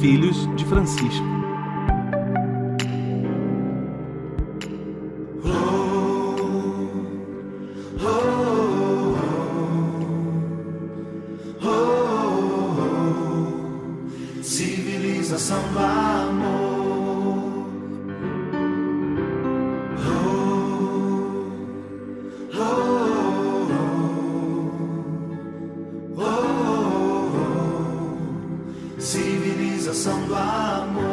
Filhos de Francisco. Civilização do amor. Civilização do amor.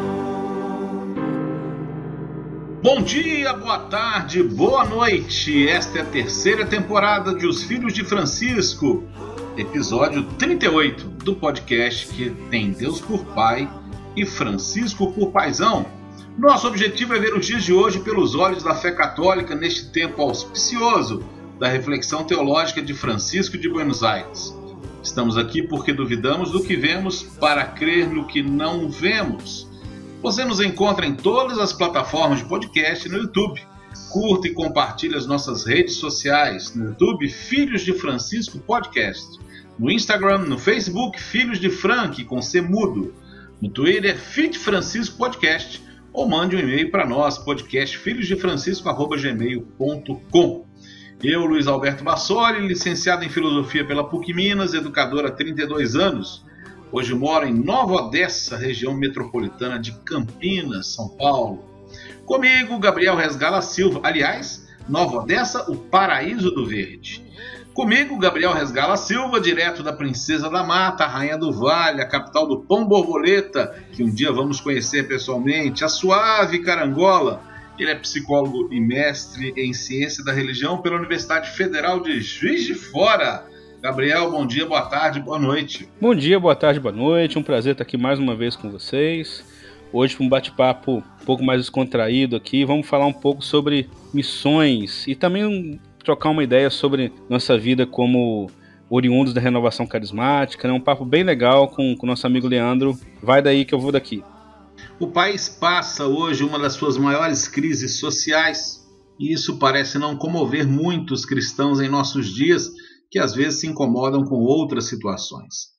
Bom dia, boa tarde, boa noite. Esta é a terceira temporada de Os Filhos de Francisco, episódio 38 do podcast que tem Deus por Pai e Francisco por Paizão. Nosso objetivo é ver os dias de hoje pelos olhos da fé católica neste tempo auspicioso da reflexão teológica de Francisco de Buenos Aires. Estamos aqui porque duvidamos do que vemos para crer no que não vemos. Você nos encontra em todas as plataformas de podcast e no YouTube. Curta e compartilhe as nossas redes sociais. No YouTube, Filhos de Francisco Podcast. No Instagram, no Facebook, Filhos de Frank, com C mudo. No Twitter, Fit Francisco Podcast, ou mande um e-mail para nós, podcastfilhosdefrancisco@gmail.com. Eu, Luiz Alberto Bassoli, licenciado em Filosofia pela PUC Minas, educador há 32 anos. Hoje moro em Nova Odessa, região metropolitana de Campinas, São Paulo. Comigo, Gabriel Resgala Silva, aliás, Nova Odessa, o paraíso do verde. Comigo, Gabriel Resgala Silva, direto da Princesa da Mata, a Rainha do Vale, a capital do Pão Borboleta, que um dia vamos conhecer pessoalmente, a suave Carangola. Ele é psicólogo e mestre em ciência da religião pela Universidade Federal de Juiz de Fora. Gabriel, bom dia, boa tarde, boa noite. Bom dia, boa tarde, boa noite. Um prazer estar aqui mais uma vez com vocês. Hoje, um bate-papo um pouco mais descontraído aqui. Vamos falar um pouco sobre missões e também trocar uma ideia sobre nossa vida como oriundos da renovação carismática, né? Um papo bem legal com o nosso amigo Leandro. Vai daí que eu vou daqui. O país passa hoje uma das suas maiores crises sociais e isso parece não comover muitos cristãos em nossos dias que às vezes se incomodam com outras situações.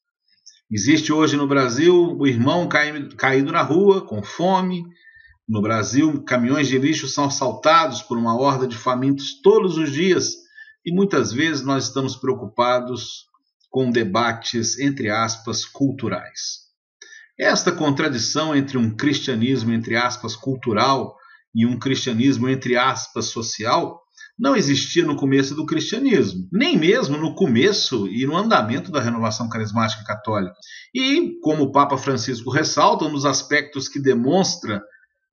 Existe hoje no Brasil o irmão caído na rua, com fome. No Brasil, caminhões de lixo são assaltados por uma horda de famintos todos os dias e muitas vezes nós estamos preocupados com debates, entre aspas, culturais. Esta contradição entre um cristianismo, entre aspas, cultural e um cristianismo, entre aspas, social, não existia no começo do cristianismo, nem mesmo no começo e no andamento da renovação carismática católica. E, como o Papa Francisco ressalta, um dos aspectos que demonstra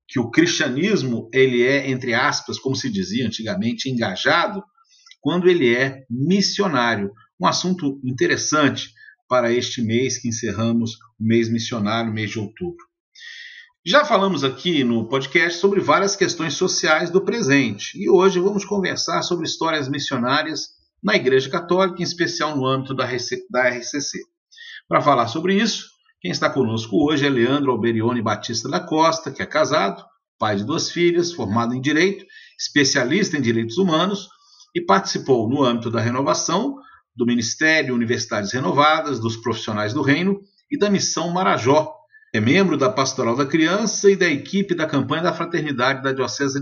que o cristianismo ele é, entre aspas, como se dizia antigamente, engajado, quando ele é missionário. Um assunto interessante para este mês que encerramos, o mês missionário, mês de outubro. Já falamos aqui no podcast sobre várias questões sociais do presente e hoje vamos conversar sobre histórias missionárias na Igreja Católica, em especial no âmbito da RCC. Para falar sobre isso, quem está conosco hoje é Leandro Alberione Batista da Costa, que é casado, pai de 2 filhas, formado em Direito, especialista em Direitos Humanos e participou no âmbito da renovação do Ministério Universidades Renovadas, dos Profissionais do Reino e da Missão Marajó. É membro da Pastoral da Criança e da equipe da Campanha da Fraternidade da Diocese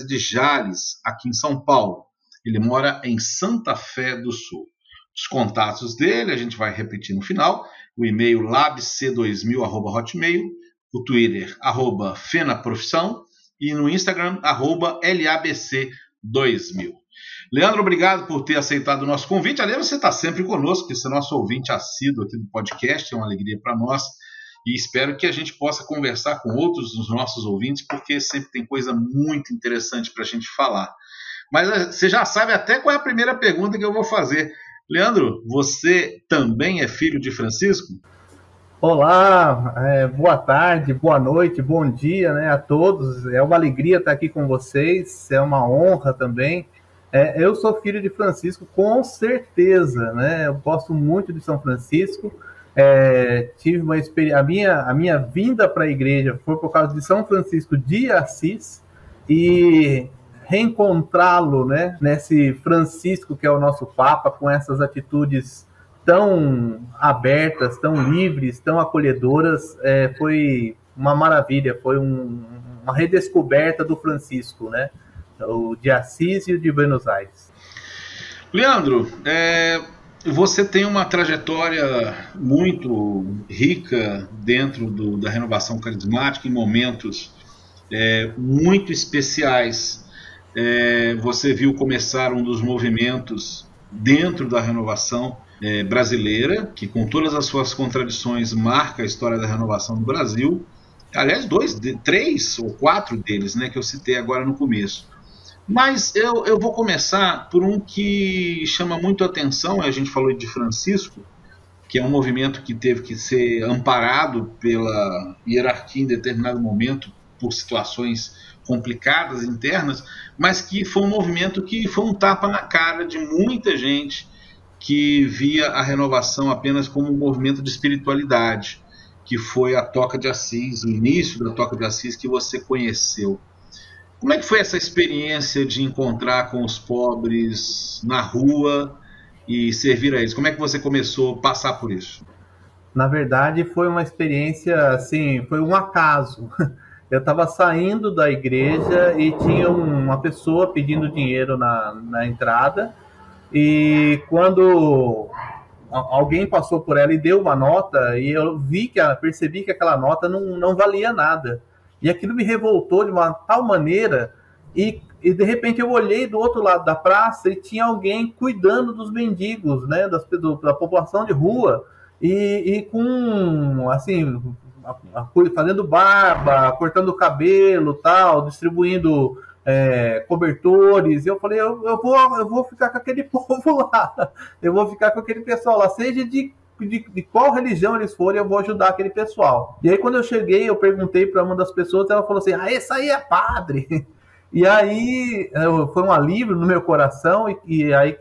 de Jales, aqui em São Paulo. Ele mora em Santa Fé do Sul. Os contatos dele, a gente vai repetir no final, o e-mail labc2000@hotmail, o Twitter, @fenaprofissão e no Instagram, @labc2000. Leandro, obrigado por ter aceitado o nosso convite. Aliás, você está sempre conosco, porque você é nosso ouvinte assíduo aqui do podcast, é uma alegria para nós. E espero que a gente possa conversar com outros dos nossos ouvintes, porque sempre tem coisa muito interessante para a gente falar. Mas você já sabe até qual é a primeira pergunta que eu vou fazer. Leandro, você também é filho de Francisco? Olá, boa tarde, boa noite, bom dia, né, a todos. É uma alegria estar aqui com vocês, é uma honra também. Eu sou filho de Francisco, com certeza, né? Eu gosto muito de São Francisco. Tive uma experiência, a minha vinda para a igreja foi por causa de São Francisco de Assis e reencontrá-lo, né, nesse Francisco que é o nosso Papa, com essas atitudes tão abertas, tão livres, tão acolhedoras. Foi uma maravilha, foi uma redescoberta do Francisco, né? O de Assis e o de Buenos Aires. Leandro, você tem uma trajetória muito rica dentro da renovação carismática, em momentos muito especiais. Você viu começar um dos movimentos dentro da renovação brasileira, que com todas as suas contradições marca a história da renovação do Brasil. Aliás, 3 ou 4 deles, né, que eu citei agora no começo. Mas eu vou começar por um que chama muito a atenção. A gente falou de Francisco, que é um movimento que teve que ser amparado pela hierarquia em determinado momento, por situações complicadas internas, mas que foi um movimento que foi um tapa na cara de muita gente que via a renovação apenas como um movimento de espiritualidade, que foi a Toca de Assis, o início da Toca de Assis que você conheceu. Como é que foi essa experiência de encontrar com os pobres na rua e servir a eles? Como é que você começou a passar por isso? Na verdade, foi uma experiência, assim, foi um acaso. Eu estava saindo da igreja e tinha uma pessoa pedindo dinheiro na entrada, e quando alguém passou por ela e deu uma nota, e eu percebi que aquela nota não valia nada. E aquilo me revoltou de uma tal maneira, e de repente eu olhei do outro lado da praça e tinha alguém cuidando dos mendigos, né, da população de rua, e com, assim, fazendo barba, cortando o cabelo, tal, distribuindo cobertores. E eu falei, eu vou ficar com aquele povo lá, eu vou ficar com aquele pessoal lá, seja de qual religião eles forem, eu vou ajudar aquele pessoal. E aí quando eu cheguei, eu perguntei para uma das pessoas, ela falou assim, esse aí é padre. E aí foi um alívio no meu coração, e aí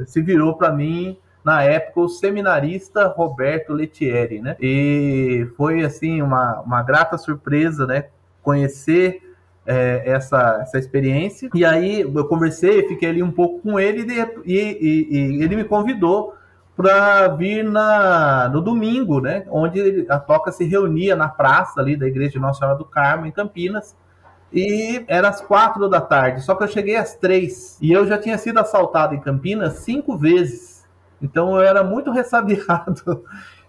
se virou para mim, na época, o seminarista Roberto Lettieri, né? E foi, assim, uma grata surpresa, né? Conhecer essa experiência. E aí eu conversei, fiquei ali um pouco com ele, e ele me convidou para vir no domingo, né? Onde a Toca se reunia na praça ali da Igreja Nossa Senhora do Carmo, em Campinas. E era às 4 da tarde, só que eu cheguei às 3. E eu já tinha sido assaltado em Campinas 5 vezes. Então eu era muito ressabiado.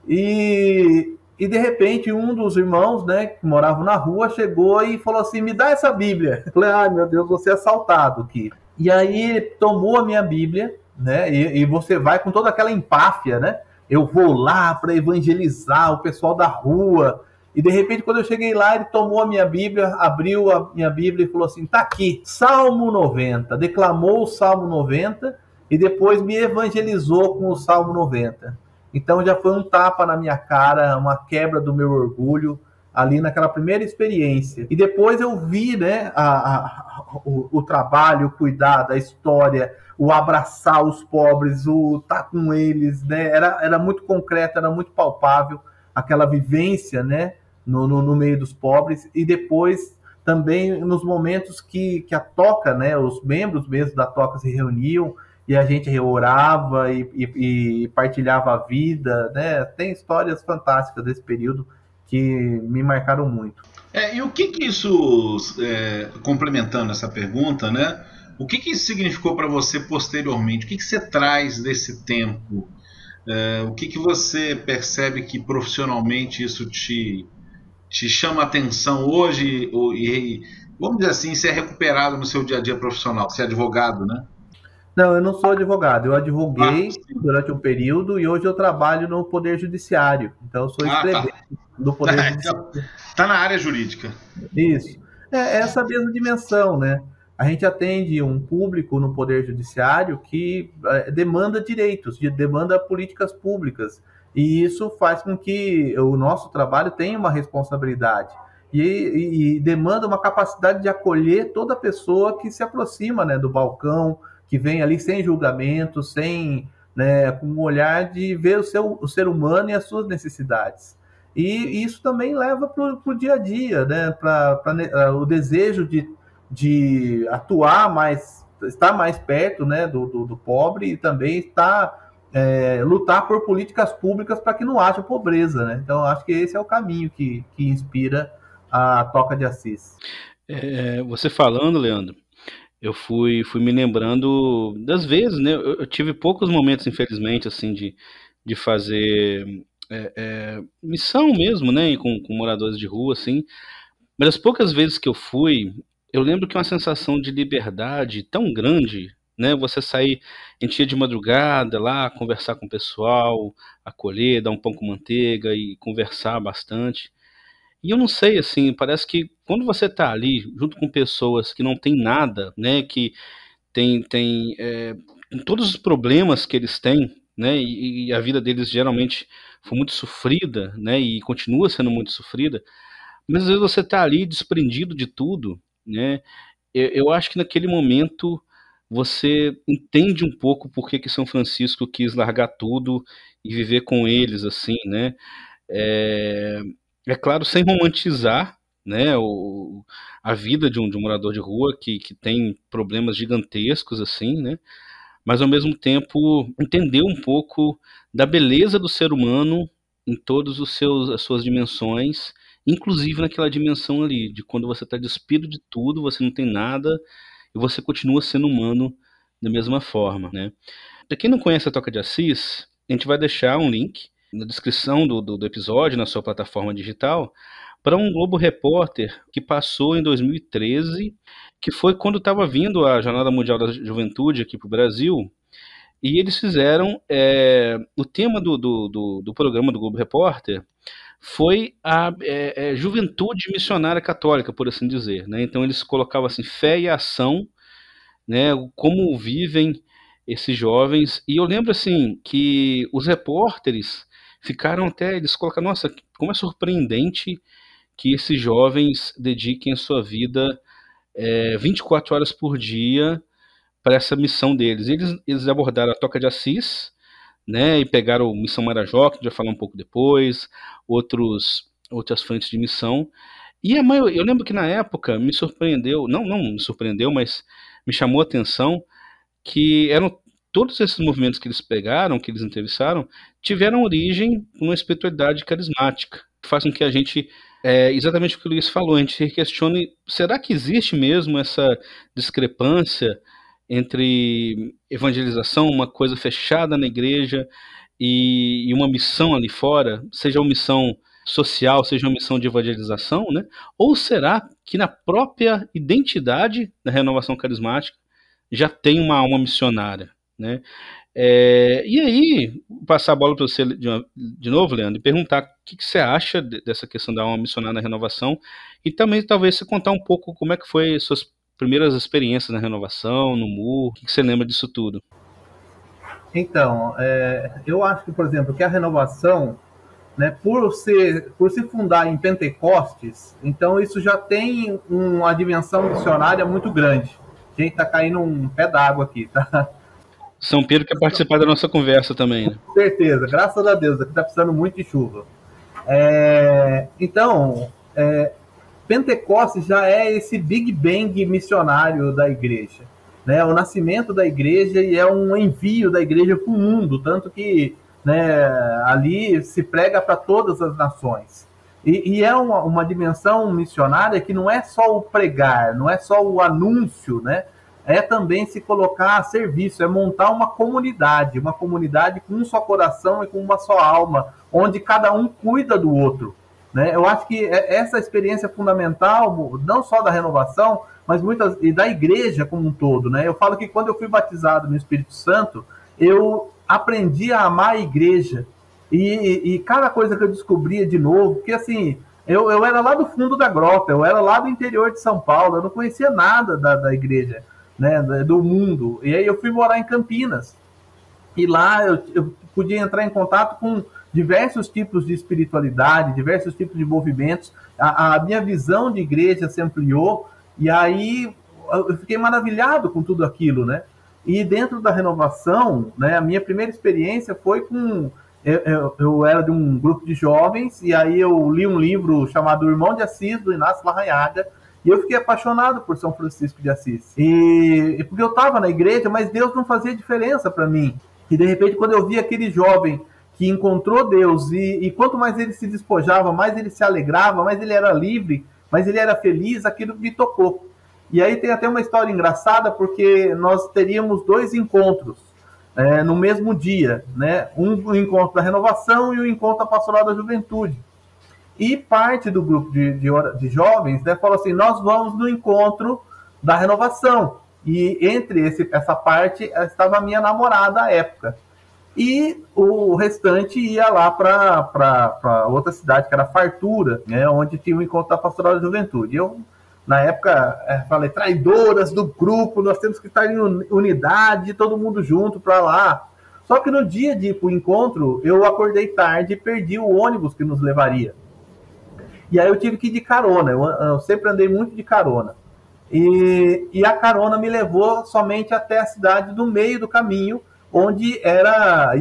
E de repente um dos irmãos, né, que moravam na rua, chegou e falou assim, me dá essa Bíblia. Eu falei, ai meu Deus, vou ser assaltado aqui. E aí ele tomou a minha Bíblia, né, e você vai com toda aquela empáfia, né? Eu vou lá para evangelizar o pessoal da rua. E de repente, quando eu cheguei lá, ele tomou a minha Bíblia, abriu a minha Bíblia e falou assim, tá aqui, Salmo 90. Declamou o Salmo 90 e depois me evangelizou com o Salmo 90. Então já foi um tapa na minha cara, uma quebra do meu orgulho, ali naquela primeira experiência. E depois eu vi, né, o trabalho, o cuidar da história, o abraçar os pobres, o estar com eles, né? Era muito concreto, era muito palpável aquela vivência, né, no meio dos pobres. E depois também nos momentos que a Toca, né, os membros mesmo da Toca se reuniam e a gente orava e partilhava a vida, né? Tem histórias fantásticas desse período que me marcaram muito. E o que isso, complementando essa pergunta, né? O que isso significou para você posteriormente? O que você traz desse tempo? O que você percebe que profissionalmente isso te chama a atenção hoje? E, vamos dizer assim, ser recuperado no seu dia a dia profissional? Você é advogado, né? Não, eu não sou advogado. Eu advoguei durante um período e hoje eu trabalho no Poder Judiciário. Então eu sou escrevente do Poder Judiciário. Está na área jurídica. Isso. É essa mesma dimensão, né? A gente atende um público no Poder Judiciário que demanda direitos, demanda políticas públicas. E isso faz com que o nosso trabalho tenha uma responsabilidade. E demanda uma capacidade de acolher toda pessoa que se aproxima, né, do balcão, que vem ali sem julgamento, sem, né, com um olhar de ver o ser humano e as suas necessidades. E isso também leva para o dia a dia, né, para o desejo de atuar mais, estar mais perto, né, do pobre, e também estar lutar por políticas públicas para que não haja pobreza, né? Então, acho que esse é o caminho que inspira a Toca de Assis. Você falando, Leandro, eu fui me lembrando das vezes, né? Eu tive poucos momentos, infelizmente, assim, de fazer missão mesmo, né? Com moradores de rua, assim. Mas as poucas vezes que eu fui, eu lembro que é uma sensação de liberdade tão grande, né? Você sair, a gente ia de madrugada lá, conversar com o pessoal, acolher, dar um pão com manteiga e conversar bastante. E eu não sei, assim, parece que quando você tá ali junto com pessoas que não tem nada, né? Que tem todos os problemas que eles têm, né? E a vida deles geralmente foi muito sofrida, né? E continua sendo muito sofrida. Mas às vezes você tá ali desprendido de tudo, né? Eu acho que naquele momento você entende um pouco por que São Francisco quis largar tudo e viver com eles, assim, né? É, é claro, sem romantizar, né, a vida de um morador de rua que tem problemas gigantescos, assim, né? Mas ao mesmo tempo entender um pouco da beleza do ser humano em todas as suas dimensões, inclusive naquela dimensão ali, de quando você está despido de tudo, você não tem nada, e você continua sendo humano da mesma forma, né? Para quem não conhece a Toca de Assis, a gente vai deixar um link na descrição do episódio, na sua plataforma digital, para um Globo Repórter que passou em 2013, que foi quando estava vindo a Jornada Mundial da Juventude aqui para o Brasil, e eles fizeram, o tema do programa do Globo Repórter foi a juventude missionária católica, por assim dizer, né? Então eles colocavam assim, fé e ação, né? Como vivem esses jovens, e eu lembro assim que os repórteres ficaram até, eles colocaram, nossa, como é surpreendente que esses jovens dediquem a sua vida 24 horas por dia para essa missão deles. Eles abordaram a Toca de Assis, né, e pegaram Missão Marajó, que a gente vai falar um pouco depois, outras frentes de missão. E eu lembro que na época me surpreendeu, não me surpreendeu, mas me chamou a atenção que eram todos esses movimentos que eles pegaram, que eles entrevistaram, tiveram origem numa espiritualidade carismática, que faz com que a gente, exatamente o que o Luiz falou, a gente se questione, será que existe mesmo essa discrepância entre evangelização, uma coisa fechada na igreja, e uma missão ali fora, seja uma missão social, seja uma missão de evangelização, né? Ou será que na própria identidade da renovação carismática já tem uma alma missionária, né? E aí, passar a bola para você de novo, Leandro, e perguntar o que você acha dessa questão da alma missionária na renovação, e também talvez você contar um pouco como é que foi suas primeiras experiências na renovação, no MUR, o que você lembra disso tudo? Então, eu acho que, por exemplo, que a renovação, né, por se fundar em Pentecostes, então isso já tem uma dimensão missionária muito grande. A gente está caindo um pé d'água aqui, tá? São Pedro quer participar da nossa conversa também, né? Com certeza, graças a Deus, aqui está precisando muito de chuva. Então, Pentecostes já é esse Big Bang missionário da igreja, né? O nascimento da igreja e é um envio da igreja para o mundo, tanto que, né, ali se prega para todas as nações. E é uma dimensão missionária que não é só o pregar, não é só o anúncio, né? É também se colocar a serviço, é montar uma comunidade com um só coração e com uma só alma, onde cada um cuida do outro, né? Eu acho que essa experiência é fundamental, não só da renovação, mas e da igreja como um todo, né? Eu falo que quando eu fui batizado no Espírito Santo, eu aprendi a amar a igreja, e cada coisa que eu descobria de novo, porque assim, eu era lá do fundo da grota, eu era lá do interior de São Paulo, eu não conhecia nada da igreja, né, do mundo, e aí eu fui morar em Campinas, e lá eu podia entrar em contato com diversos tipos de espiritualidade, diversos tipos de movimentos, a minha visão de igreja se ampliou, e aí eu fiquei maravilhado com tudo aquilo, né? E dentro da renovação, né, a minha primeira experiência foi com... Eu era de um grupo de jovens, e aí eu li um livro chamado O Irmão de Assis, do Inácio Larrañaga, e eu fiquei apaixonado por São Francisco de Assis. Porque eu estava na igreja, mas Deus não fazia diferença para mim. E de repente, quando eu vi aquele jovem que encontrou Deus, e quanto mais ele se despojava, mais ele se alegrava, mais ele era livre, mais ele era feliz, aquilo me tocou. E aí tem até uma história engraçada, porque nós teríamos 2 encontros no mesmo dia, né? Um encontro da renovação e um encontro da pastoral da juventude. E parte do grupo de jovens, né, falou assim, nós vamos no encontro da renovação. E entre essa parte estava a minha namorada à época. E o restante ia lá para outra cidade, que era Fartura, né, onde tinha o encontro da pastoral da juventude. Eu, na época, falei, traidoras do grupo, nós temos que estar em unidade, todo mundo junto para lá. Só que no dia de ir para o encontro, eu acordei tarde e perdi o ônibus que nos levaria. E aí eu tive que ir de carona, eu sempre andei muito de carona. E a carona me levou somente até a cidade do meio do caminho, onde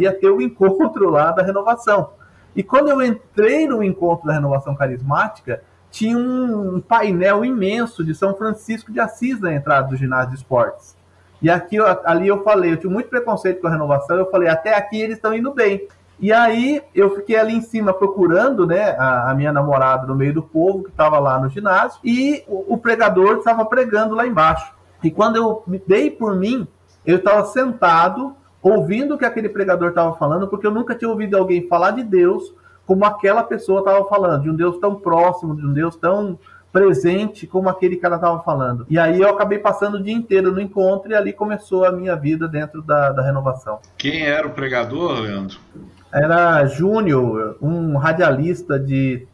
ia ter o encontro lá da renovação. E quando eu entrei no encontro da renovação carismática, tinha um painel imenso de São Francisco de Assis na entrada do ginásio de esportes. E ali eu falei, eu tinha muito preconceito com a renovação, eu falei, até aqui eles estão indo bem. E aí eu fiquei ali em cima procurando, né, a minha namorada no meio do povo que estava lá no ginásio, e o pregador estava pregando lá embaixo. E quando eu me dei por mim, eu estava sentado ouvindo o que aquele pregador estava falando, porque eu nunca tinha ouvido alguém falar de Deus como aquela pessoa estava falando, de um Deus tão próximo, de um Deus tão presente como aquele cara estava falando. E aí eu acabei passando o dia inteiro no encontro, e ali começou a minha vida dentro da renovação. Quem era o pregador, Leandro? Era Júnior, um radialista deixa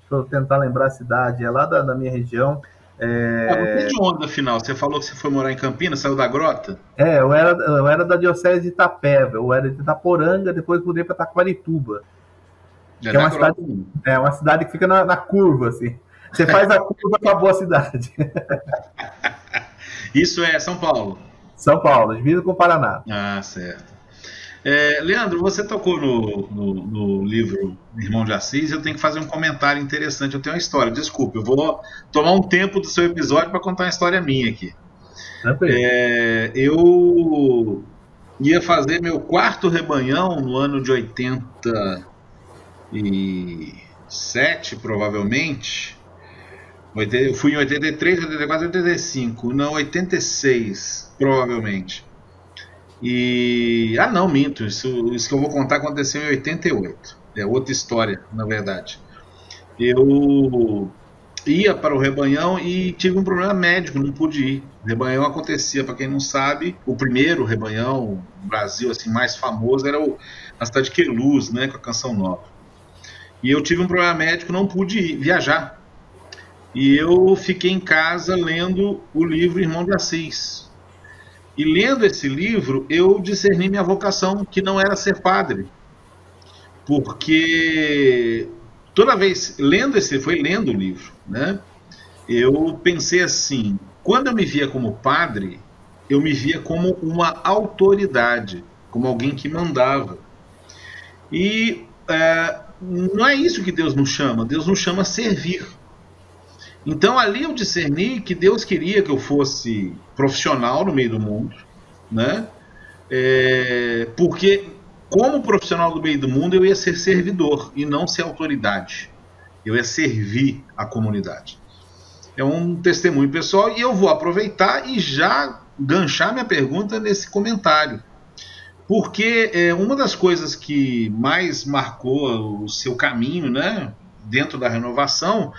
eu tentar lembrar a cidade, é lá da minha região. Você de onde, afinal? Você falou que você foi morar em Campinas, saiu da Grota? Eu era da diocese de Itapeva, eu era de Itaporanga, depois mudei para Taquarituba. Que é uma cidade que fica na curva, assim. Você faz a curva, acabou a cidade. Isso é São Paulo? São Paulo, divisa com o Paraná. Ah, certo. Leandro, você tocou no livro Irmão de Assis. Eu tenho que fazer um comentário interessante. Eu tenho uma história, desculpe, eu vou tomar um tempo do seu episódio para contar uma história minha aqui. Eu ia fazer meu 4º rebanhão no ano de 87, provavelmente. Eu fui em 83, 84, 85. Não, 86, provavelmente. Não, minto. Isso que eu vou contar aconteceu em 88. É outra história, na verdade. Eu ia para o rebanhão e tive um problema médico, não pude ir. O rebanhão acontecia, para quem não sabe, o primeiro rebanhão no Brasil assim, mais famoso era na cidade de Queluz, né, com a Canção Nova. E eu tive um problema médico, não pude viajar. E eu fiquei em casa lendo o livro Irmão de Assis. E lendo esse livro, eu discerni minha vocação, que não era ser padre. Porque toda vez, foi lendo o livro, né? Eu pensei assim, quando eu me via como padre, eu me via como uma autoridade, como alguém que mandava. E não é isso que Deus nos chama a servir. Então ali eu discerni que Deus queria que eu fosse profissional no meio do mundo, né? Porque como profissional do meio do mundo eu ia ser servidor e não ser autoridade. Eu ia servir a comunidade. É um testemunho pessoal e eu vou aproveitar e já ganchar minha pergunta nesse comentário. Porque uma das coisas que mais marcou o seu caminho, né, dentro da renovação,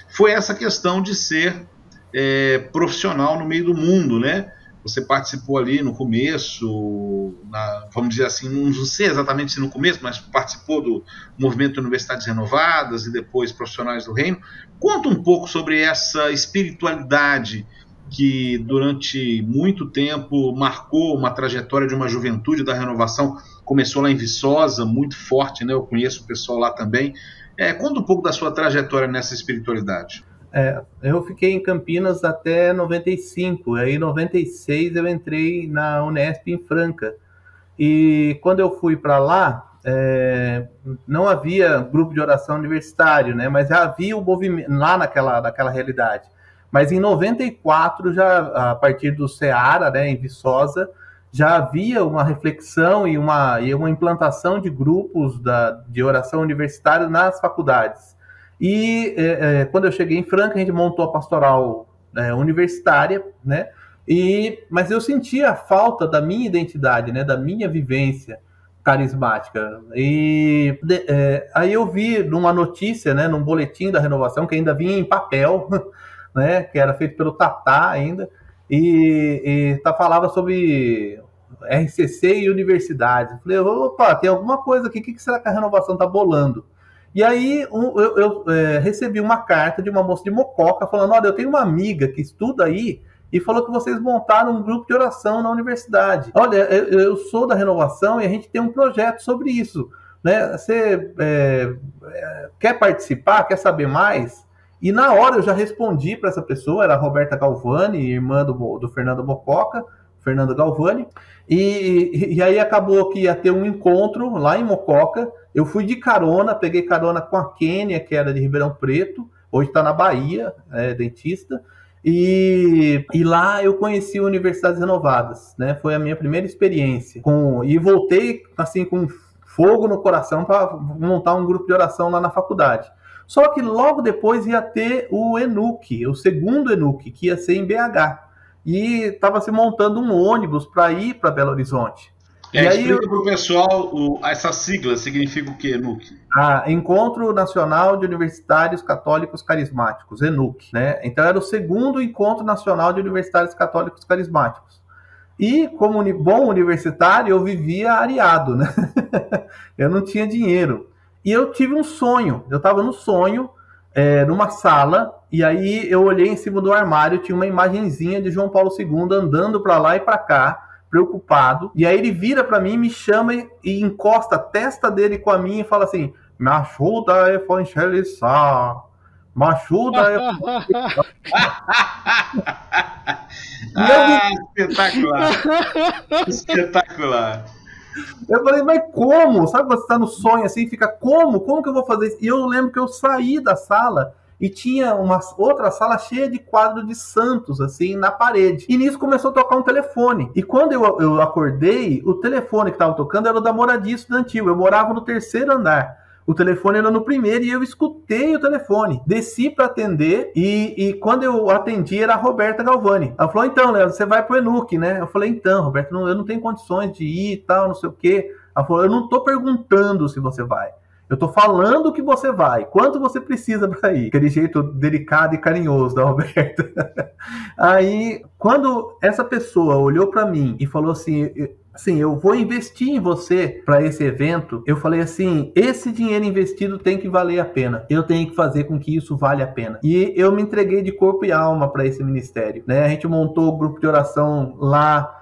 foi essa questão de ser profissional no meio do mundo, né? Você participou ali no começo, vamos dizer assim, não sei exatamente se no começo, mas participou do movimento de Universidades Renovadas e depois Profissionais do Reino. Conta um pouco sobre essa espiritualidade que durante muito tempo marcou uma trajetória de uma juventude da renovação. Começou lá em Viçosa, muito forte, né? Eu conheço o pessoal lá também. Conta um pouco da sua trajetória nessa espiritualidade. Eu fiquei em Campinas até 95, aí em 96 eu entrei na Unesp em Franca. E quando eu fui para lá, não havia grupo de oração universitário, né? Mas já havia o movimento lá naquela realidade. Mas em 94, já a partir do Ceará, né, em Viçosa, já havia uma reflexão e uma implantação de grupos de oração universitária nas faculdades. E quando eu cheguei em Franca, a gente montou a pastoral universitária, né? Mas eu sentia a falta da minha identidade, né? Da minha vivência carismática. Aí eu vi numa notícia, né? Num boletim da Renovação, que ainda vinha em papel, né? Que era feito pelo Tatá ainda, falava sobre RCC e universidades. Falei, opa, tem alguma coisa aqui, o que será que a Renovação está bolando? E aí eu recebi uma carta de uma moça de Mococa falando, olha, eu tenho uma amiga que estuda aí e falou que vocês montaram um grupo de oração na universidade. Olha, eu sou da Renovação e a gente tem um projeto sobre isso, né? Você quer participar, quer saber mais? E na hora eu já respondi para essa pessoa, era a Roberta Galvani, irmã do Fernando Mococa, Fernando Galvani, e aí acabou que ia ter um encontro lá em Mococa. Eu fui de carona, peguei carona com a Kênia, que era de Ribeirão Preto, hoje está na Bahia, dentista, e lá eu conheci Universidades Renovadas, né? Foi a minha primeira experiência, e voltei assim com fogo no coração para montar um grupo de oração lá na faculdade. Só que logo depois ia ter o ENUC, o segundo ENUC, que ia ser em BH. E estava se montando um ônibus para ir para Belo Horizonte. Explica para o pessoal, essa sigla significa o que, ENUC? Encontro Nacional de Universitários Católicos Carismáticos, ENUC, né? Então era o segundo Encontro Nacional de Universitários Católicos Carismáticos. E como bom universitário, eu vivia areado, né? Eu não tinha dinheiro. E eu tive um sonho, eu estava no sonho, numa sala, e aí eu olhei em cima do armário, tinha uma imagenzinha de João Paulo II andando para lá e para cá, preocupado, e aí ele vira para mim, me chama e encosta a testa dele com a minha e fala assim, me ajuda a evangelizar, me ajuda a evangelizar. Espetacular, espetacular. Eu falei, mas como? Sabe quando você tá no sonho assim, fica como? Como que eu vou fazer isso? E eu lembro que eu saí da sala e tinha uma outra sala cheia de quadros de santos, assim, na parede. E nisso começou a tocar um telefone. E quando eu acordei, o telefone que estava tocando era o da moradia estudantil. Eu morava no 3º andar. O telefone era no 1º e eu escutei o telefone. Desci para atender e quando eu atendi era a Roberta Galvani. Ela falou, então, Leandro, você vai pro ENUC, né? Eu falei, então, Roberta, eu não tenho condições de ir e tal, não sei o quê. Ela falou, eu não tô perguntando se você vai. Eu tô falando que você vai. Quanto você precisa para ir? Aquele jeito delicado e carinhoso da Roberta. Aí, quando essa pessoa olhou para mim e falou assim, eu vou investir em você para esse evento, eu falei assim, esse dinheiro investido tem que valer a pena. Eu tenho que fazer com que isso vale a pena. E eu me entreguei de corpo e alma para esse ministério, né? A gente montou o grupo de oração lá.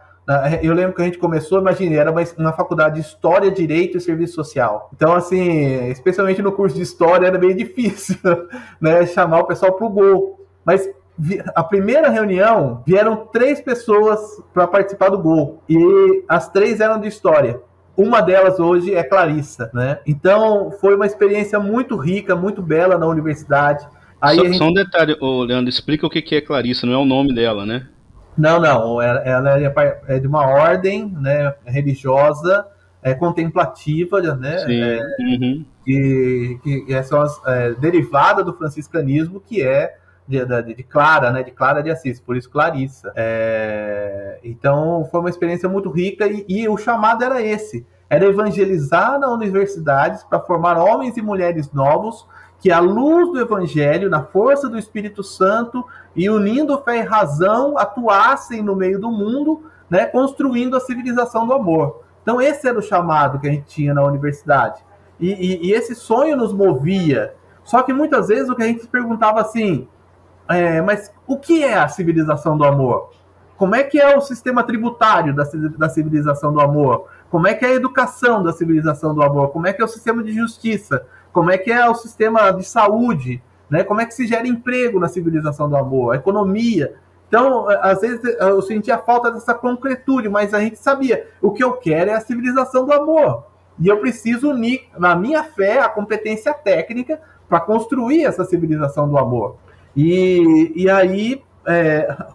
Eu lembro que a gente começou, imagine, era uma faculdade de História, Direito e Serviço Social. Então, assim, especialmente no curso de História, era bem difícil, né, chamar o pessoal pro gol. Mas a primeira reunião, vieram 3 pessoas para participar do gol. E as 3 eram de História. Uma delas hoje é Clarissa, né? Então, foi uma experiência muito rica, muito bela na universidade. Aí Só um detalhe, Leandro, explica o que é Clarissa, não é o nome dela, né? Não, ela é de uma ordem, né, religiosa, contemplativa, né, que são derivada do franciscanismo, que é de Clara, né, de Clara de Assis, por isso Clarissa. Então foi uma experiência muito rica e o chamado era esse, era evangelizar na universidade para formar homens e mulheres novos que à luz do Evangelho, na força do Espírito Santo e unindo fé e razão, atuassem no meio do mundo, né, construindo a civilização do amor. Então esse era o chamado que a gente tinha na universidade. E esse sonho nos movia. Só que muitas vezes o que a gente se perguntava assim, mas o que é a civilização do amor? Como é que é o sistema tributário da civilização do amor? Como é que é a educação da civilização do amor? Como é que é o sistema de justiça? Como é que é o sistema de saúde, né? Como é que se gera emprego na civilização do amor, a economia. Então, às vezes, eu sentia falta dessa concretude, mas a gente sabia, o que eu quero é a civilização do amor. E eu preciso unir, na minha fé, a competência técnica para construir essa civilização do amor. E aí,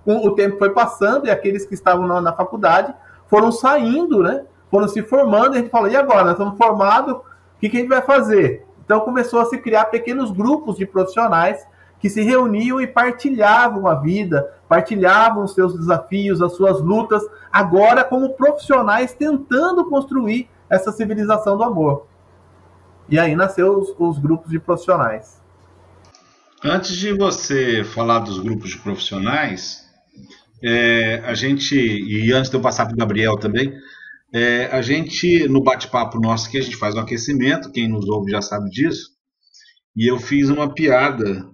o tempo foi passando, e aqueles que estavam na faculdade foram saindo, né? Foram se formando, e a gente falou, e agora? Nós estamos formados, o que a gente vai fazer? Então começou a se criar pequenos grupos de profissionais que se reuniam e partilhavam a vida, partilhavam os seus desafios, as suas lutas, agora como profissionais tentando construir essa civilização do amor. E aí nasceu os grupos de profissionais. Antes de você falar dos grupos de profissionais, a gente, e antes de eu passar para o Gabriel também, a gente, no bate-papo nosso aqui, a gente faz um aquecimento, quem nos ouve já sabe disso, e eu fiz uma piada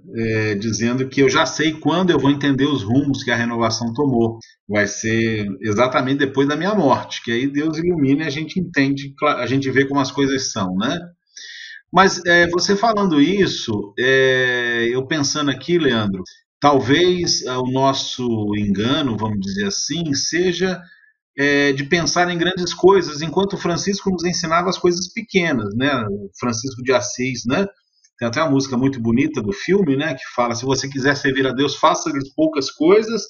dizendo que eu já sei quando eu vou entender os rumos que a renovação tomou. Vai ser exatamente depois da minha morte, que aí Deus ilumina e a gente entende, a gente vê como as coisas são, né? Mas você falando isso, eu pensando aqui, Leandro, talvez o nosso engano, vamos dizer assim, seja de pensar em grandes coisas, enquanto o Francisco nos ensinava as coisas pequenas, né? O Francisco de Assis, né? Tem até uma música muito bonita do filme, né? Que fala, se você quiser servir a Deus, faça-lhes poucas coisas,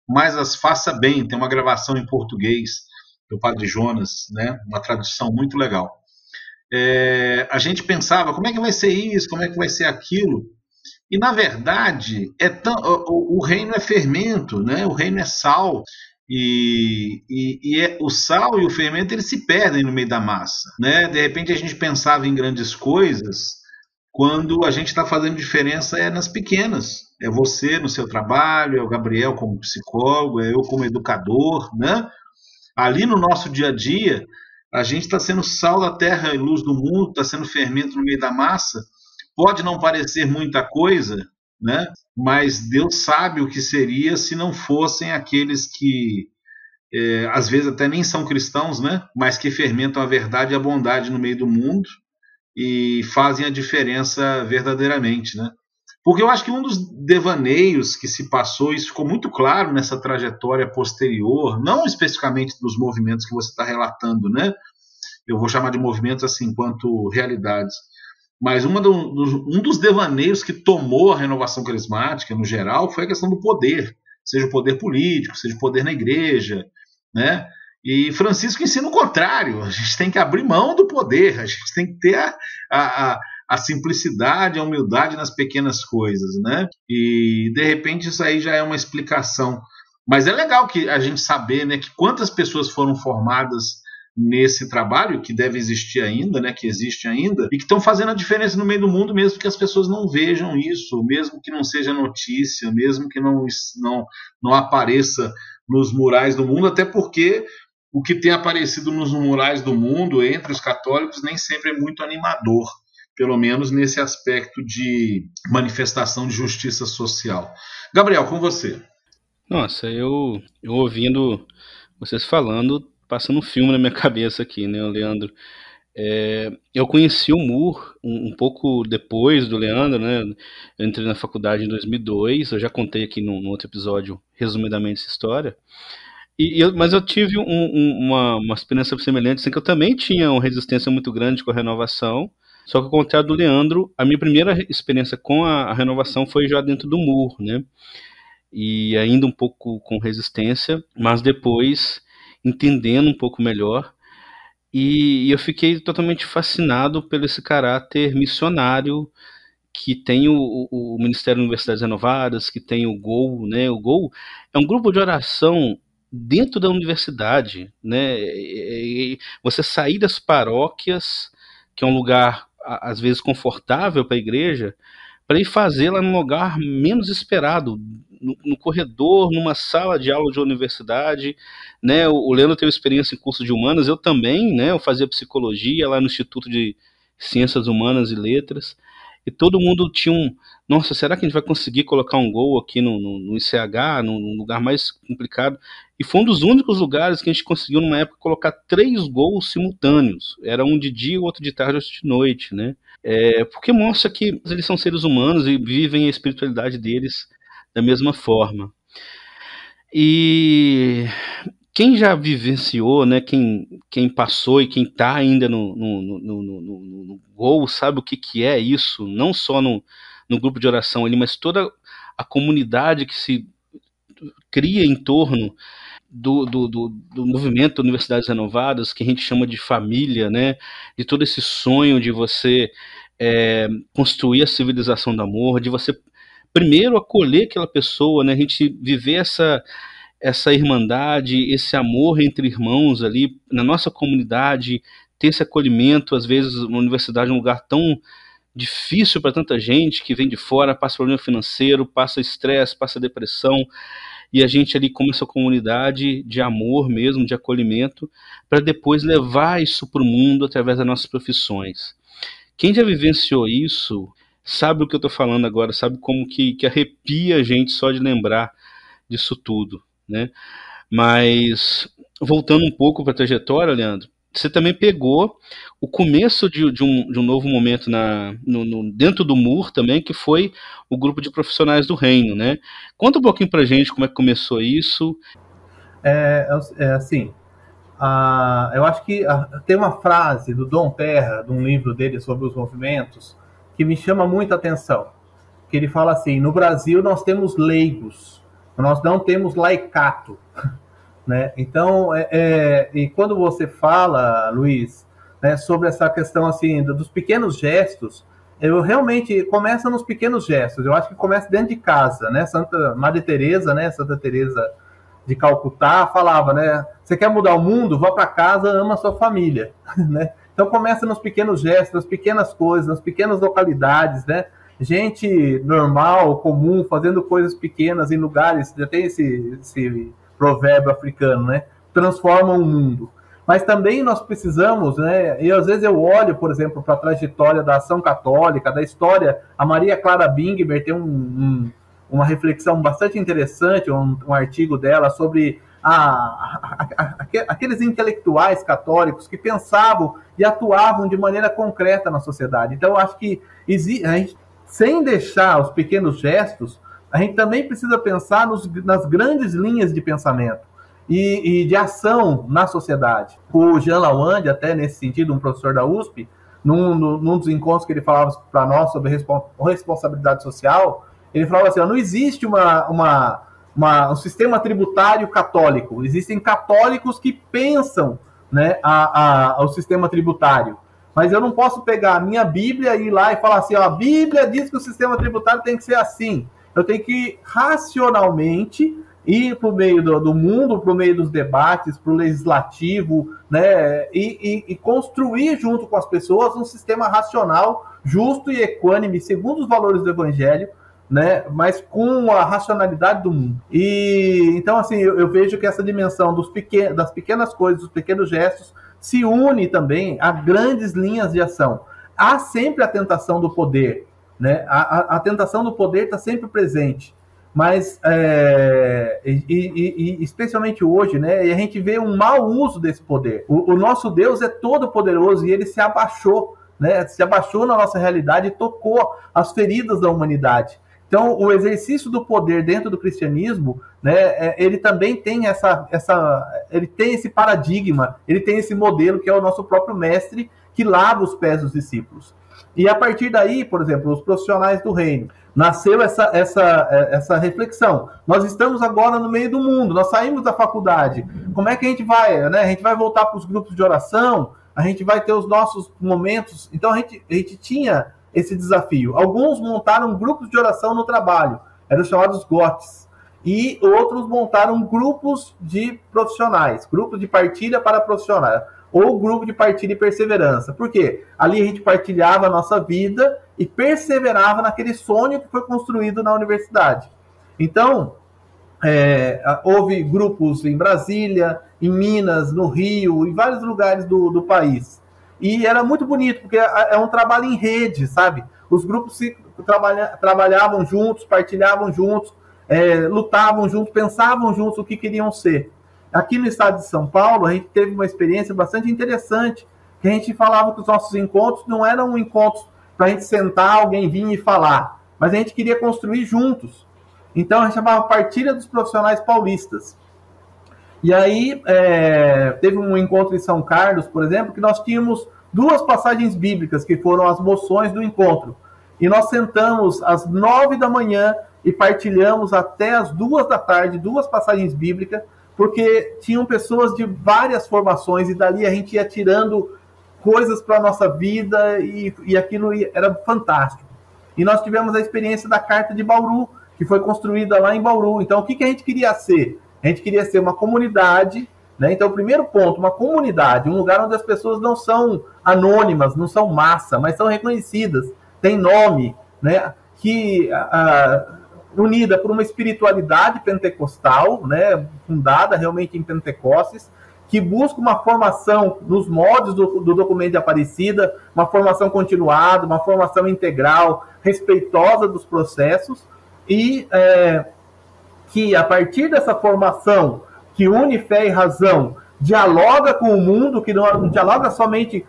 mas as faça bem. Tem uma gravação em português do Padre Jonas, né? Uma tradução muito legal. A gente pensava, como é que vai ser isso, como é que vai ser aquilo? E, na verdade, o reino é fermento, né? O reino é sal. O sal e o fermento eles se perdem no meio da massa, né? De repente a gente pensava em grandes coisas quando a gente está fazendo diferença nas pequenas. É você no seu trabalho, é o Gabriel como psicólogo, é eu como educador, né? Ali no nosso dia a dia, a gente está sendo sal da terra e luz do mundo, está sendo fermento no meio da massa. Pode não parecer muita coisa, né? Mas Deus sabe o que seria se não fossem aqueles que, às vezes até nem são cristãos, né? Mas que fermentam a verdade e a bondade no meio do mundo e fazem a diferença verdadeiramente, né? Porque eu acho que um dos devaneios que se passou, isso ficou muito claro nessa trajetória posterior, não especificamente dos movimentos que você está relatando, né? Eu vou chamar de movimentos assim, enquanto realidades. Mas um dos devaneios que tomou a renovação carismática, no geral, foi a questão do poder, seja o poder político, seja o poder na igreja, né? E Francisco ensina o contrário, a gente tem que abrir mão do poder, a gente tem que ter a simplicidade, a humildade nas pequenas coisas, né? E, de repente, isso aí já é uma explicação. Mas é legal que a gente saber, né, que quantas pessoas foram formadas nesse trabalho, que deve existir ainda, né, que existe ainda, e que estão fazendo a diferença no meio do mundo, mesmo que as pessoas não vejam isso, mesmo que não seja notícia, mesmo que não apareça nos murais do mundo, até porque o que tem aparecido nos murais do mundo, entre os católicos, nem sempre é muito animador, pelo menos nesse aspecto de manifestação de justiça social. Gabriel, com você. Nossa, eu ouvindo vocês falando, passando um filme na minha cabeça aqui, né, Leandro? Eu conheci o Moore um pouco depois do Leandro, né? Eu entrei na faculdade em 2002, eu já contei aqui num outro episódio, resumidamente, essa história. Mas eu tive uma experiência semelhante, assim, que eu também tinha uma resistência muito grande com a renovação, só que ao contrário do Leandro, a minha primeira experiência com a renovação foi já dentro do Moore, né? E ainda um pouco com resistência, mas depois entendendo um pouco melhor, e eu fiquei totalmente fascinado pelo esse caráter missionário que tem o Ministério de Universidades Renovadas, que tem o GOL, né? O GOL é um grupo de oração dentro da universidade, né? Você sair das paróquias, que é um lugar às vezes confortável para a igreja, para ir fazê-la num lugar menos esperado, no corredor, numa sala de aula de universidade, né? O Leandro teve experiência em curso de humanas, eu também, né? Eu fazia psicologia lá no Instituto de Ciências Humanas e Letras, e todo mundo tinha nossa, será que a gente vai conseguir colocar um gol aqui no ICH, num lugar mais complicado? E foi um dos únicos lugares que a gente conseguiu, numa época, colocar 3 gols simultâneos. Era um de dia, outro de tarde, outro de noite, né? Porque mostra que eles são seres humanos e vivem a espiritualidade deles da mesma forma. E quem já vivenciou, né, quem passou e quem está ainda no gol, sabe o que é isso, não só no grupo de oração ali, mas toda a comunidade que se cria em torno. do movimento Universidades Renovadas, que a gente chama de família, né? De todo esse sonho de você construir a civilização do amor, de você primeiro acolher aquela pessoa, né? A gente viver essa irmandade, esse amor entre irmãos ali na nossa comunidade, ter esse acolhimento. Às vezes uma universidade é um lugar tão difícil para tanta gente que vem de fora, passa problema financeiro, passa estresse, passa depressão, e a gente ali como essa comunidade de amor mesmo, de acolhimento, para depois levar isso para o mundo através das nossas profissões. Quem já vivenciou isso sabe o que eu estou falando agora, sabe como que arrepia a gente só de lembrar disso tudo, né? Mas voltando um pouco para a trajetória, Leandro, você também pegou o começo de um novo momento dentro do MUR também, que foi o grupo de profissionais do reino, né? Conta um pouquinho pra gente como é que começou isso. Assim, eu acho que tem uma frase do Dom Terra, de um livro dele sobre os movimentos, que me chama muita atenção. Que ele fala assim: no Brasil nós temos leigos, nós não temos laicato. Né? Então, e quando você fala, Luiz, né, sobre essa questão assim, dos pequenos gestos, eu realmente começa nos pequenos gestos. Eu acho que começa dentro de casa, né? Madre Teresa, né? Santa Teresa de Calcutá falava, né? Você quer mudar o mundo? Vá para casa, ama a sua família, né? Então começa nos pequenos gestos, nas pequenas coisas, nas pequenas localidades, né? Gente normal, comum, fazendo coisas pequenas em lugares. Já tem esse provérbio africano, né? Transformam o mundo. Mas também nós precisamos, né? E às vezes eu olho, por exemplo, para a trajetória da ação católica, da história. A Maria Clara Bingber tem uma reflexão bastante interessante, um artigo dela sobre aqueles intelectuais católicos que pensavam e atuavam de maneira concreta na sociedade. Então eu acho que a gente, sem deixar os pequenos gestos, a gente também precisa pensar nas grandes linhas de pensamento e de ação na sociedade. O Jean Lawande, até nesse sentido, um professor da USP, num dos encontros que ele falava para nós sobre responsabilidade social, ele falava assim: não existe um sistema tributário católico, existem católicos que pensam, né, o sistema tributário. Mas eu não posso pegar a minha Bíblia e ir lá e falar assim: ó, a Bíblia diz que o sistema tributário tem que ser assim. Eu tenho que racionalmente ir para o meio do mundo, para o meio dos debates, para o legislativo, né, e construir junto com as pessoas um sistema racional, justo e equânime, segundo os valores do Evangelho, né, mas com a racionalidade do mundo. E então, assim, eu vejo que essa dimensão das pequenas coisas, dos pequenos gestos, se une também a grandes linhas de ação. Há sempre a tentação do poder, né? A tentação do poder está sempre presente, mas especialmente hoje, né? E a gente vê um mau uso desse poder. O nosso Deus é todo poderoso e ele se abaixou, né? Se abaixou na nossa realidade e tocou as feridas da humanidade. Então, o exercício do poder dentro do cristianismo, né? Ele também tem ele tem esse paradigma, ele tem esse modelo que é o nosso próprio mestre que lava os pés dos discípulos. E a partir daí, por exemplo, os profissionais do reino, nasceu essa reflexão. Nós estamos agora no meio do mundo, nós saímos da faculdade. Como é que a gente vai, né? A gente vai voltar para os grupos de oração, a gente vai ter os nossos momentos. Então a gente tinha esse desafio. Alguns montaram grupos de oração no trabalho, eram chamados GOTs. E outros montaram grupos de profissionais, grupos de partilha para profissionais, ou grupo de partilha e perseverança. Por quê? Ali a gente partilhava a nossa vida e perseverava naquele sonho que foi construído na universidade. Então, houve grupos em Brasília, em Minas, no Rio, em vários lugares do país. E era muito bonito, porque é um trabalho em rede, sabe? Os grupos trabalhavam juntos, partilhavam juntos, lutavam juntos, pensavam juntos o que queriam ser. Aqui no estado de São Paulo, a gente teve uma experiência bastante interessante, que a gente falava que os nossos encontros não eram encontros para a gente sentar, alguém vir e falar, mas a gente queria construir juntos. Então, a gente chamava Partilha dos Profissionais Paulistas. E aí, teve um encontro em São Carlos, por exemplo, que nós tínhamos 2 passagens bíblicas, que foram as moções do encontro. E nós sentamos às 9 da manhã e partilhamos até às 2 da tarde 2 passagens bíblicas, porque tinham pessoas de várias formações e dali a gente ia tirando coisas para a nossa vida e aquilo era fantástico. E nós tivemos a experiência da Carta de Bauru, que foi construída lá em Bauru. Então, o que a gente queria ser? A gente queria ser uma comunidade, né? Então, o primeiro ponto, uma comunidade, um lugar onde as pessoas não são anônimas, não são massa, mas são reconhecidas, tem nome, né? Unida por uma espiritualidade pentecostal, né? Fundada realmente em Pentecostes, que busca uma formação nos moldes do documento de Aparecida, uma formação continuada, uma formação integral, respeitosa dos processos, e que a partir dessa formação que une fé e razão, dialoga com o mundo, que não dialoga somente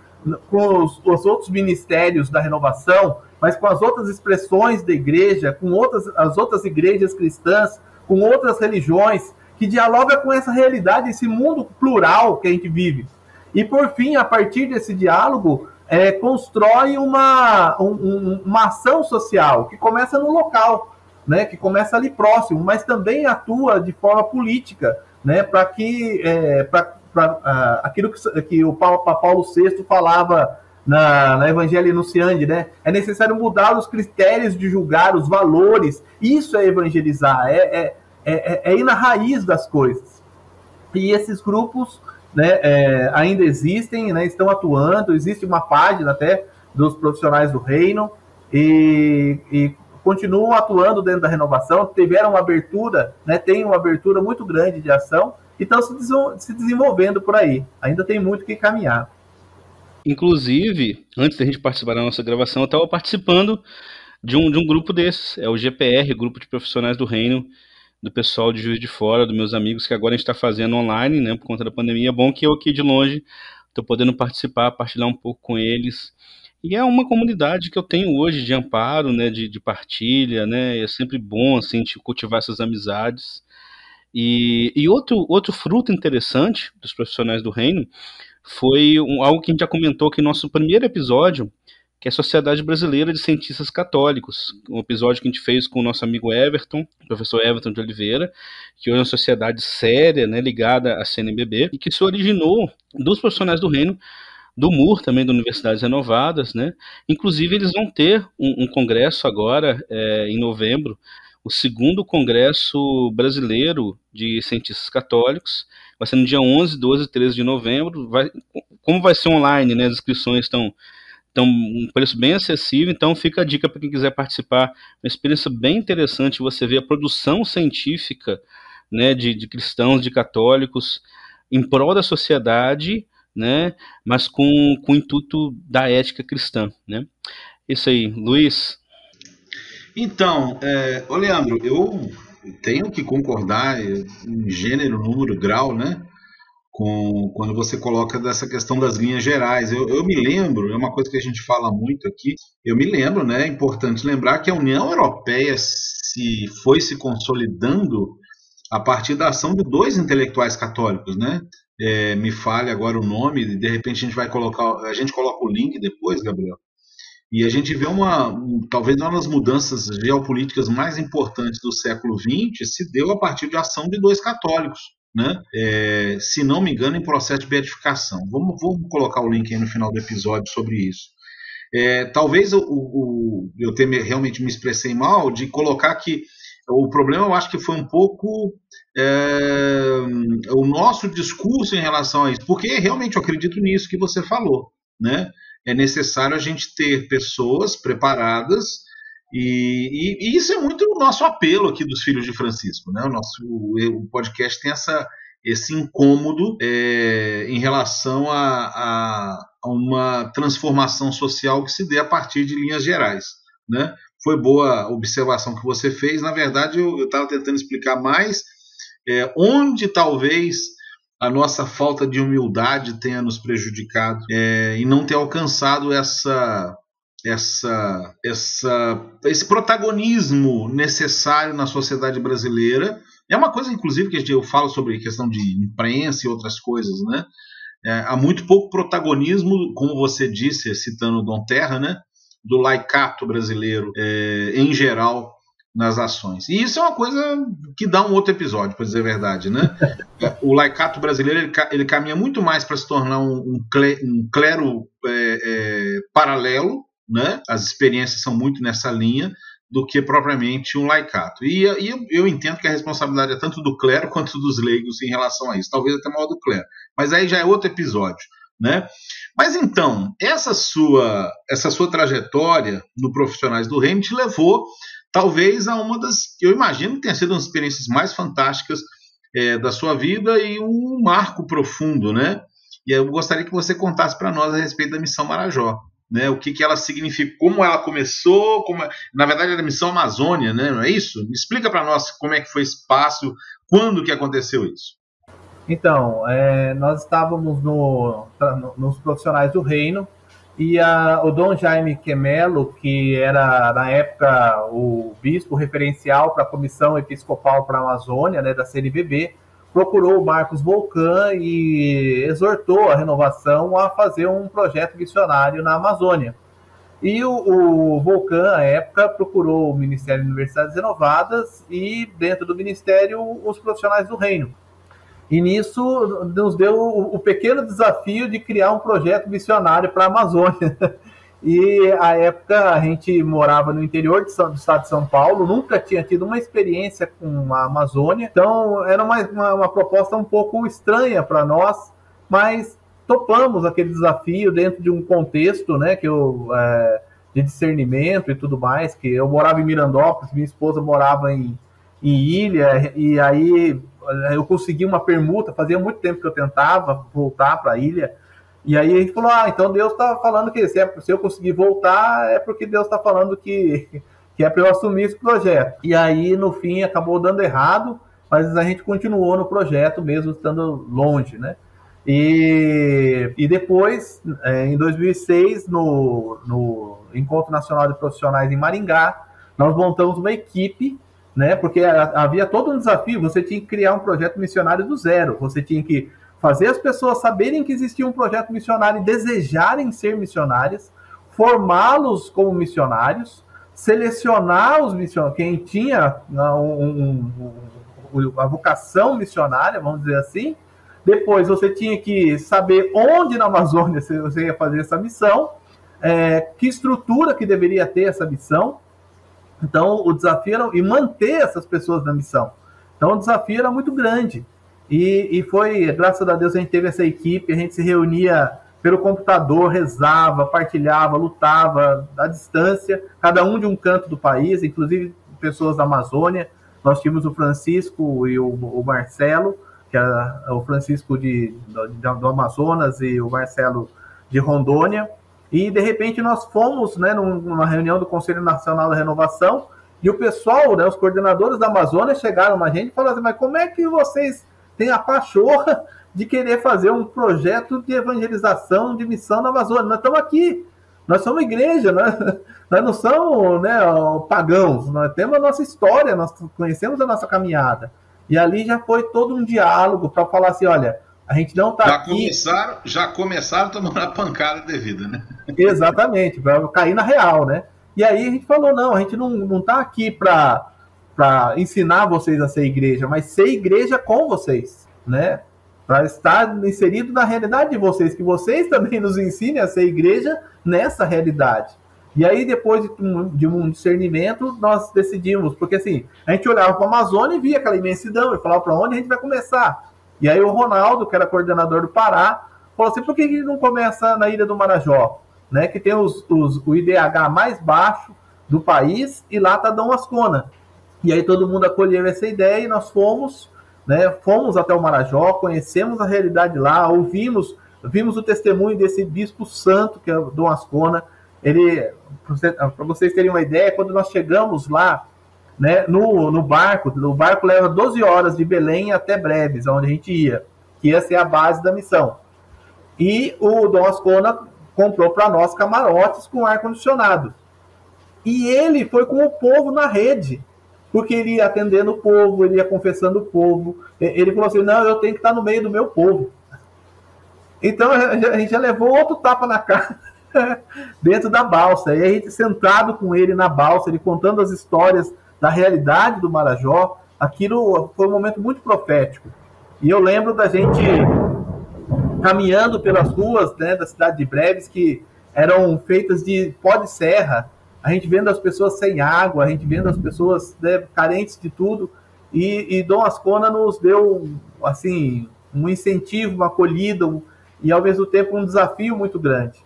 com os outros ministérios da renovação, mas com as outras expressões da igreja, com as outras igrejas cristãs, com outras religiões, que dialoga com essa realidade, esse mundo plural que a gente vive. E, por fim, a partir desse diálogo, constrói uma ação social, que começa no local, né, que começa ali próximo, mas também atua de forma política, né, para que aquilo que o Papa Paulo VI falava na Evangelii Nuntiandi, né, é necessário mudar os critérios de julgar, os valores. Isso é evangelizar, é ir na raiz das coisas. E esses grupos, né, ainda existem, né, estão atuando, existe uma página até dos profissionais do reino, e continuam atuando dentro da renovação, tiveram uma abertura, né, tem uma abertura muito grande de ação, e estão se desenvolvendo por aí. Ainda tem muito que caminhar. Inclusive, antes da gente participar da nossa gravação, eu estava participando de um grupo desses, é o GPR, Grupo de Profissionais do Reino, do pessoal de Juiz de Fora, dos meus amigos, que agora a gente está fazendo online, né, por conta da pandemia. É bom que eu aqui de longe estou podendo participar, partilhar um pouco com eles. E é uma comunidade que eu tenho hoje de amparo, né, de partilha, né, é sempre bom assim, de cultivar essas amizades. E outro fruto interessante dos profissionais do reino foi algo que a gente já comentou aqui no nosso primeiro episódio, que é a Sociedade Brasileira de Cientistas Católicos, um episódio que a gente fez com o nosso amigo Everton, o professor Everton de Oliveira, que hoje é uma sociedade séria, né, ligada à CNBB, e que se originou dos profissionais do reino, do MUR, também da Universidades Renovadas, né? Inclusive eles vão ter um congresso agora, em novembro, o segundo Congresso Brasileiro de Cientistas Católicos, vai ser no dia 11, 12 e 13 de novembro, como vai ser online, né, as inscrições estão um preço bem acessível, então fica a dica para quem quiser participar, uma experiência bem interessante, você vê a produção científica, né, de cristãos, de católicos, em prol da sociedade, né, mas com o intuito da ética cristã, né. Isso aí, Luiz. Então, Leandro, eu tenho que concordar em gênero, número, grau, né, quando você coloca dessa questão das linhas gerais. Eu me lembro, é uma coisa que a gente fala muito aqui, eu me lembro, né, é importante lembrar que a União Europeia foi se consolidando a partir da ação de dois intelectuais católicos, né? Me fale agora o nome, de repente a gente coloca o link depois, Gabriel, e a gente vê talvez uma das mudanças geopolíticas mais importantes do século XX se deu a partir de ação de dois católicos, né? Se não me engano, em processo de beatificação. Vamos colocar o link aí no final do episódio sobre isso. Talvez eu realmente me expressei mal de colocar que o problema, eu acho que foi um pouco o nosso discurso em relação a isso, porque realmente eu acredito nisso que você falou, né? É necessário a gente ter pessoas preparadas, e isso é muito o nosso apelo aqui dos Filhos de Francisco, né? O podcast tem esse incômodo em relação a uma transformação social que se dê a partir de linhas gerais, né? Foi boa a observação que você fez. Na verdade, eu estava tentando explicar mais onde talvez a nossa falta de humildade tenha nos prejudicado e não ter alcançado esse protagonismo necessário na sociedade brasileira. É uma coisa, inclusive, que eu falo sobre questão de imprensa e outras coisas, né? Há muito pouco protagonismo, como você disse, citando o Dom Terra, né? Do laicato brasileiro em geral nas ações. E isso é uma coisa que dá um outro episódio, para dizer a verdade, né? O laicato brasileiro ele caminha muito mais para se tornar um clero paralelo, né? As experiências são muito nessa linha, do que propriamente um laicato. E eu entendo que a responsabilidade é tanto do clero quanto dos leigos em relação a isso, talvez até maior do clero. Mas aí já é outro episódio, né? Mas então, essa sua trajetória no Profissionais do Reino te levou talvez a uma das, eu imagino que tenha sido uma das experiências mais fantásticas da sua vida e um marco profundo, né? E eu gostaria que você contasse para nós a respeito da Missão Marajó, né? O que ela significa, como ela começou, na verdade era a Missão Amazônia, né? Não é isso? Me explica para nós como é que foi esse passo, quando que aconteceu isso? Então, nós estávamos nos Profissionais do Reino, e o Dom Jaime Quemelo, que era, na época, o bispo referencial para a Comissão Episcopal para a Amazônia, né, da CNBB, procurou o Marcos Volcan e exortou a renovação a fazer um projeto missionário na Amazônia. E o Volcan, à época, procurou o Ministério de Universidades Renovadas e, dentro do Ministério, os Profissionais do Reino. E nisso nos deu o pequeno desafio de criar um projeto missionário para a Amazônia. E, à época, a gente morava no interior do estado de São Paulo, nunca tinha tido uma experiência com a Amazônia. Então, era uma proposta um pouco estranha para nós, mas topamos aquele desafio dentro de um contexto, né, de discernimento e tudo mais, que eu morava em Mirandópolis, minha esposa morava em Ilha, e aí eu consegui uma permuta, fazia muito tempo que eu tentava voltar para a ilha, e aí a gente falou, então Deus está falando que se eu conseguir voltar, é porque Deus está falando que é para eu assumir esse projeto. E aí, no fim, acabou dando errado, mas a gente continuou no projeto, mesmo estando longe, né? E depois, em 2006, no Encontro Nacional de Profissionais em Maringá, nós montamos uma equipe, né? Porque havia todo um desafio, você tinha que criar um projeto missionário do zero, você tinha que fazer as pessoas saberem que existia um projeto missionário e desejarem ser missionários, formá-los como missionários, selecionar os missionários, quem tinha a vocação missionária, vamos dizer assim. Depois você tinha que saber onde na Amazônia você ia fazer essa missão, que estrutura que deveria ter essa missão. Então, o desafio era e manter essas pessoas na missão. Então, o desafio era muito grande. E foi, graças a Deus, a gente teve essa equipe, a gente se reunia pelo computador, rezava, partilhava, lutava à distância, cada um de um canto do país, inclusive pessoas da Amazônia. Nós tínhamos o Francisco e o Marcelo, que é o Francisco do Amazonas e o Marcelo de Rondônia. E, de repente, nós fomos, né, numa reunião do Conselho Nacional da Renovação, e o pessoal, né, os coordenadores da Amazônia chegaram na gente e falaram assim, mas como é que vocês têm a pachorra de querer fazer um projeto de evangelização, de missão na Amazônia? Nós estamos aqui, nós somos igreja, nós não somos, né, pagãos, nós temos a nossa história, nós conhecemos a nossa caminhada. E ali já foi todo um diálogo para falar assim, olha, a gente não está aqui... Já começaram tomando a pancada devida, né? Exatamente, para cair na real, né? E aí a gente falou, não, a gente não está aqui para ensinar vocês a ser igreja, mas ser igreja com vocês, né? Para estar inserido na realidade de vocês, que vocês também nos ensinem a ser igreja nessa realidade. E aí, depois de um discernimento, nós decidimos, porque assim, a gente olhava para a Amazônia e via aquela imensidão, e falava para onde a gente vai começar. E aí o Ronaldo, que era coordenador do Pará, falou assim, por que a gente não começa na Ilha do Marajó? Né, que tem o IDH mais baixo do país, e lá está Dom Ascona. E aí todo mundo acolheu essa ideia e nós fomos até o Marajó, conhecemos a realidade lá, vimos o testemunho desse bispo santo, que é o Dom Ascona. Para vocês terem uma ideia, quando nós chegamos lá, né, no barco, o barco leva 12 horas de Belém até Breves, onde a gente ia, que ia ser a base da missão. E o Dom Ascona comprou para nós camarotes com ar-condicionado. E ele foi com o povo na rede, porque ele ia atendendo o povo, ele ia confessando o povo. Ele falou assim, não, eu tenho que estar no meio do meu povo. Então a gente já levou outro tapa na cara dentro da balsa. E a gente sentado com ele na balsa, ele contando as histórias da realidade do Marajó, aquilo foi um momento muito profético. E eu lembro da gente caminhando pelas ruas, né, da cidade de Breves, que eram feitas de pó de serra, a gente vendo as pessoas sem água, a gente vendo as pessoas, né, carentes de tudo, e Dom Ascona nos deu assim, um incentivo, uma acolhida, e ao mesmo tempo um desafio muito grande.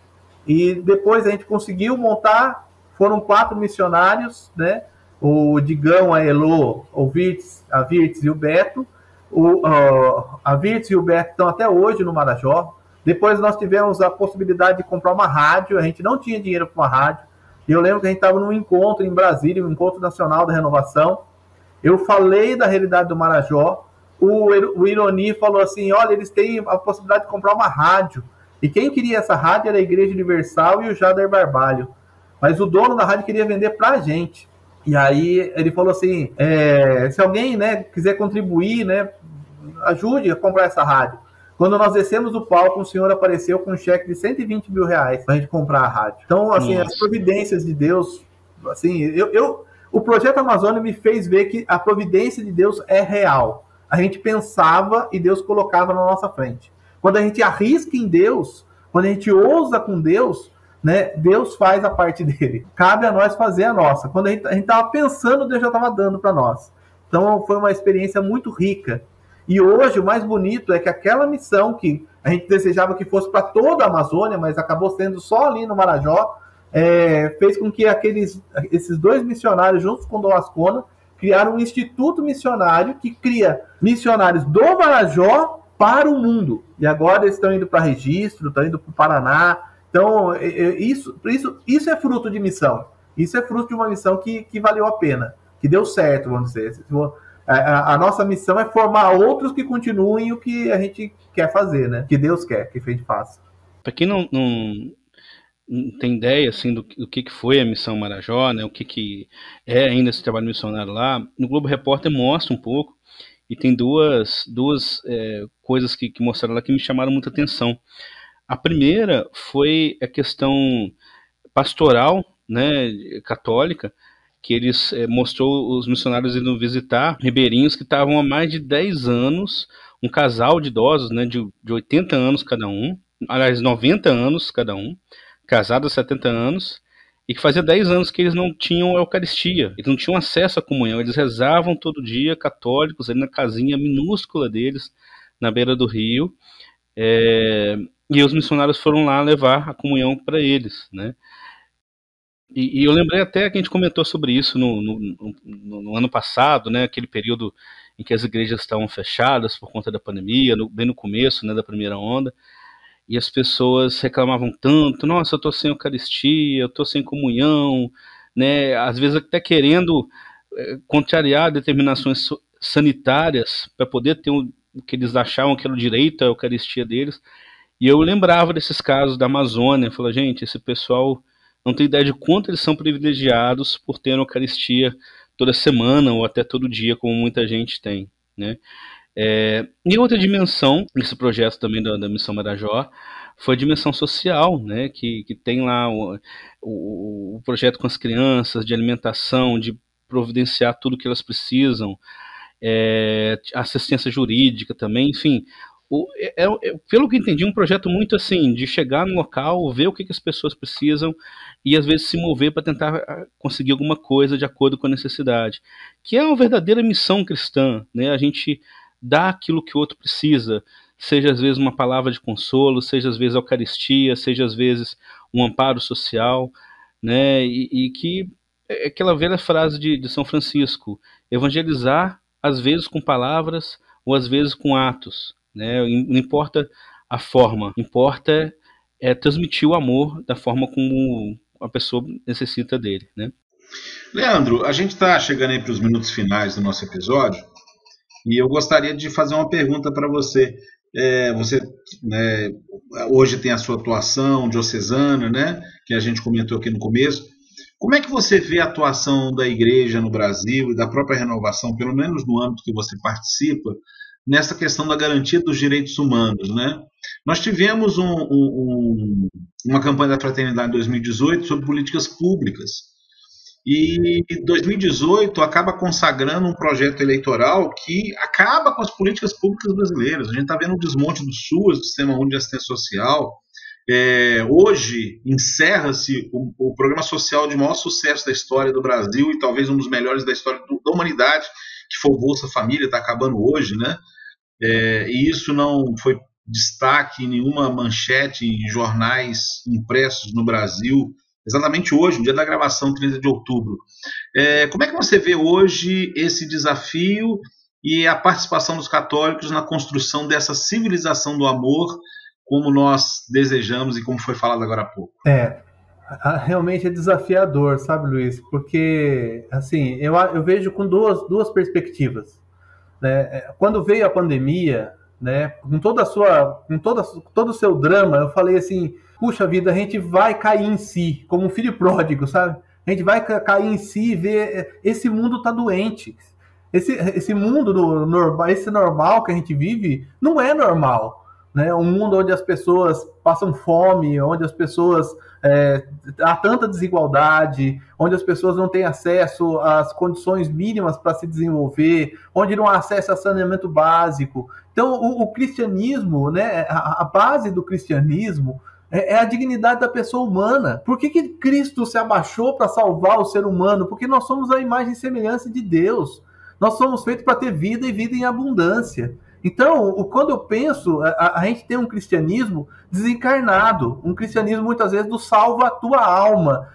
E depois a gente conseguiu montar, foram 4 missionários, né, o Digão, a Elô, a Virtes e o Beto. A Virtes e o Beto estão até hoje no Marajó. Depois nós tivemos a possibilidade de comprar uma rádio, a gente não tinha dinheiro para uma rádio, e eu lembro que a gente estava num encontro em Brasília, um encontro nacional da renovação. Eu falei da realidade do Marajó, o Ironi falou assim, olha, eles têm a possibilidade de comprar uma rádio, e quem queria essa rádio era a Igreja Universal e o Jader Barbalho, mas o dono da rádio queria vender para a gente. E aí ele falou assim, se alguém, né, quiser contribuir, né, ajude a comprar essa rádio. Quando nós descemos do palco, o senhor apareceu com um cheque de 120 mil reais para a gente comprar a rádio. Então, assim, as providências de Deus, assim, o Projeto Amazônia me fez ver que a providência de Deus é real. A gente pensava e Deus colocava na nossa frente. Quando a gente arrisca em Deus, quando a gente ousa com Deus, né, Deus faz a parte dele. Cabe a nós fazer a nossa. Quando a gente estava pensando, Deus já estava dando para nós. Então foi uma experiência muito rica. E hoje o mais bonito é que aquela missão que a gente desejava que fosse para toda a Amazônia, mas acabou sendo só ali no Marajó, fez com que esses 2 missionários, juntos com Dom Ascona, criaram um instituto missionário que cria missionários do Marajó para o mundo. E agora eles estão indo para registro, estão indo para o Paraná. Então, isso é fruto de missão. Isso é fruto de uma missão que valeu a pena, que deu certo, vamos dizer. A nossa missão é formar outros que continuem o que a gente quer fazer, né? Que Deus quer que a gente faça. Para quem não tem ideia assim, do que foi a Missão Marajó, né? O que é ainda esse trabalho missionário lá, no Globo Repórter mostra um pouco, e tem duas coisas que mostraram lá que me chamaram muita atenção. A primeira foi a questão pastoral, né, católica, que eles mostrou os missionários indo visitar ribeirinhos que estavam há mais de 10 anos, um casal de idosos, né, de 80 anos cada um, aliás, 90 anos cada um, casados há 70 anos, e que fazia 10 anos que eles não tinham Eucaristia, eles não tinham acesso à comunhão, eles rezavam todo dia, católicos, ali na casinha minúscula deles, na beira do rio, e os missionários foram lá levar a comunhão para eles, né? E eu lembrei até que a gente comentou sobre isso no ano passado, né? Aquele período em que as igrejas estavam fechadas por conta da pandemia, bem no começo, né, da primeira onda, e as pessoas reclamavam tanto, nossa, eu estou sem Eucaristia, eu estou sem comunhão, né? Às vezes até querendo contrariar determinações sanitárias para poder ter o que eles achavam que era o direito à Eucaristia deles. E eu lembrava desses casos da Amazônia, falava, gente, esse pessoal não tem ideia de quanto eles são privilegiados por ter a Eucaristia toda semana ou até todo dia, como muita gente tem, né? E outra dimensão desse projeto também da Missão Marajó foi a dimensão social, né? Que tem lá o projeto com as crianças, de alimentação, de providenciar tudo que elas precisam, assistência jurídica também, enfim. Pelo que entendi, um projeto muito assim, de chegar no local, ver o que as pessoas precisam e às vezes se mover para tentar conseguir alguma coisa de acordo com a necessidade, que é uma verdadeira missão cristã, né? A gente dá aquilo que o outro precisa, seja às vezes uma palavra de consolo, seja às vezes a Eucaristia, seja às vezes um amparo social, né? E que é aquela velha frase de São Francisco, evangelizar às vezes com palavras ou às vezes com atos, né? Não importa a forma, importa transmitir o amor da forma como a pessoa necessita dele, né? Leandro, a gente está chegando aí para os minutos finais do nosso episódio e eu gostaria de fazer uma pergunta para você. Você, né, hoje tem a sua atuação diocesana, né, que a gente comentou aqui no começo. Como é que você vê a atuação da igreja no Brasil e da própria renovação, pelo menos no âmbito que você participa, nessa questão da garantia dos direitos humanos, né? Nós tivemos uma campanha da Fraternidade em 2018 sobre políticas públicas E 2018 acaba consagrando um projeto eleitoral que acaba com as políticas públicas brasileiras. A gente está vendo o desmonte do SUS, do Sistema Único de Assistência Social. Hoje encerra-se o programa social de maior sucesso da história do Brasil e talvez um dos melhores da história da humanidade, que foi o Bolsa Família, está acabando hoje, né? E isso não foi destaque em nenhuma manchete em jornais impressos no Brasil, exatamente hoje, no dia da gravação, 30 de outubro. Como é que você vê hoje esse desafio e a participação dos católicos na construção dessa civilização do amor, como nós desejamos e como foi falado agora há pouco? Realmente é desafiador, sabe, Luiz? Porque, assim, eu vejo com duas perspectivas, né? Quando veio a pandemia, né, com todo o seu drama, eu falei assim, puxa vida, a gente vai cair em si, como um filho pródigo, sabe? A gente vai cair em si e ver, esse mundo tá doente. Esse mundo normal, esse normal que a gente vive, não é normal, né? Um mundo onde as pessoas passam fome, onde as pessoas há tanta desigualdade, onde as pessoas não têm acesso às condições mínimas para se desenvolver, onde não há acesso a saneamento básico. Então, o cristianismo, né, a base do cristianismo é a dignidade da pessoa humana. Por que Cristo se abaixou para salvar o ser humano? Porque nós somos a imagem e semelhança de Deus. Nós somos feitos para ter vida e vida em abundância. Então, quando eu penso, a gente tem um cristianismo desencarnado, um cristianismo muitas vezes do salva a tua alma,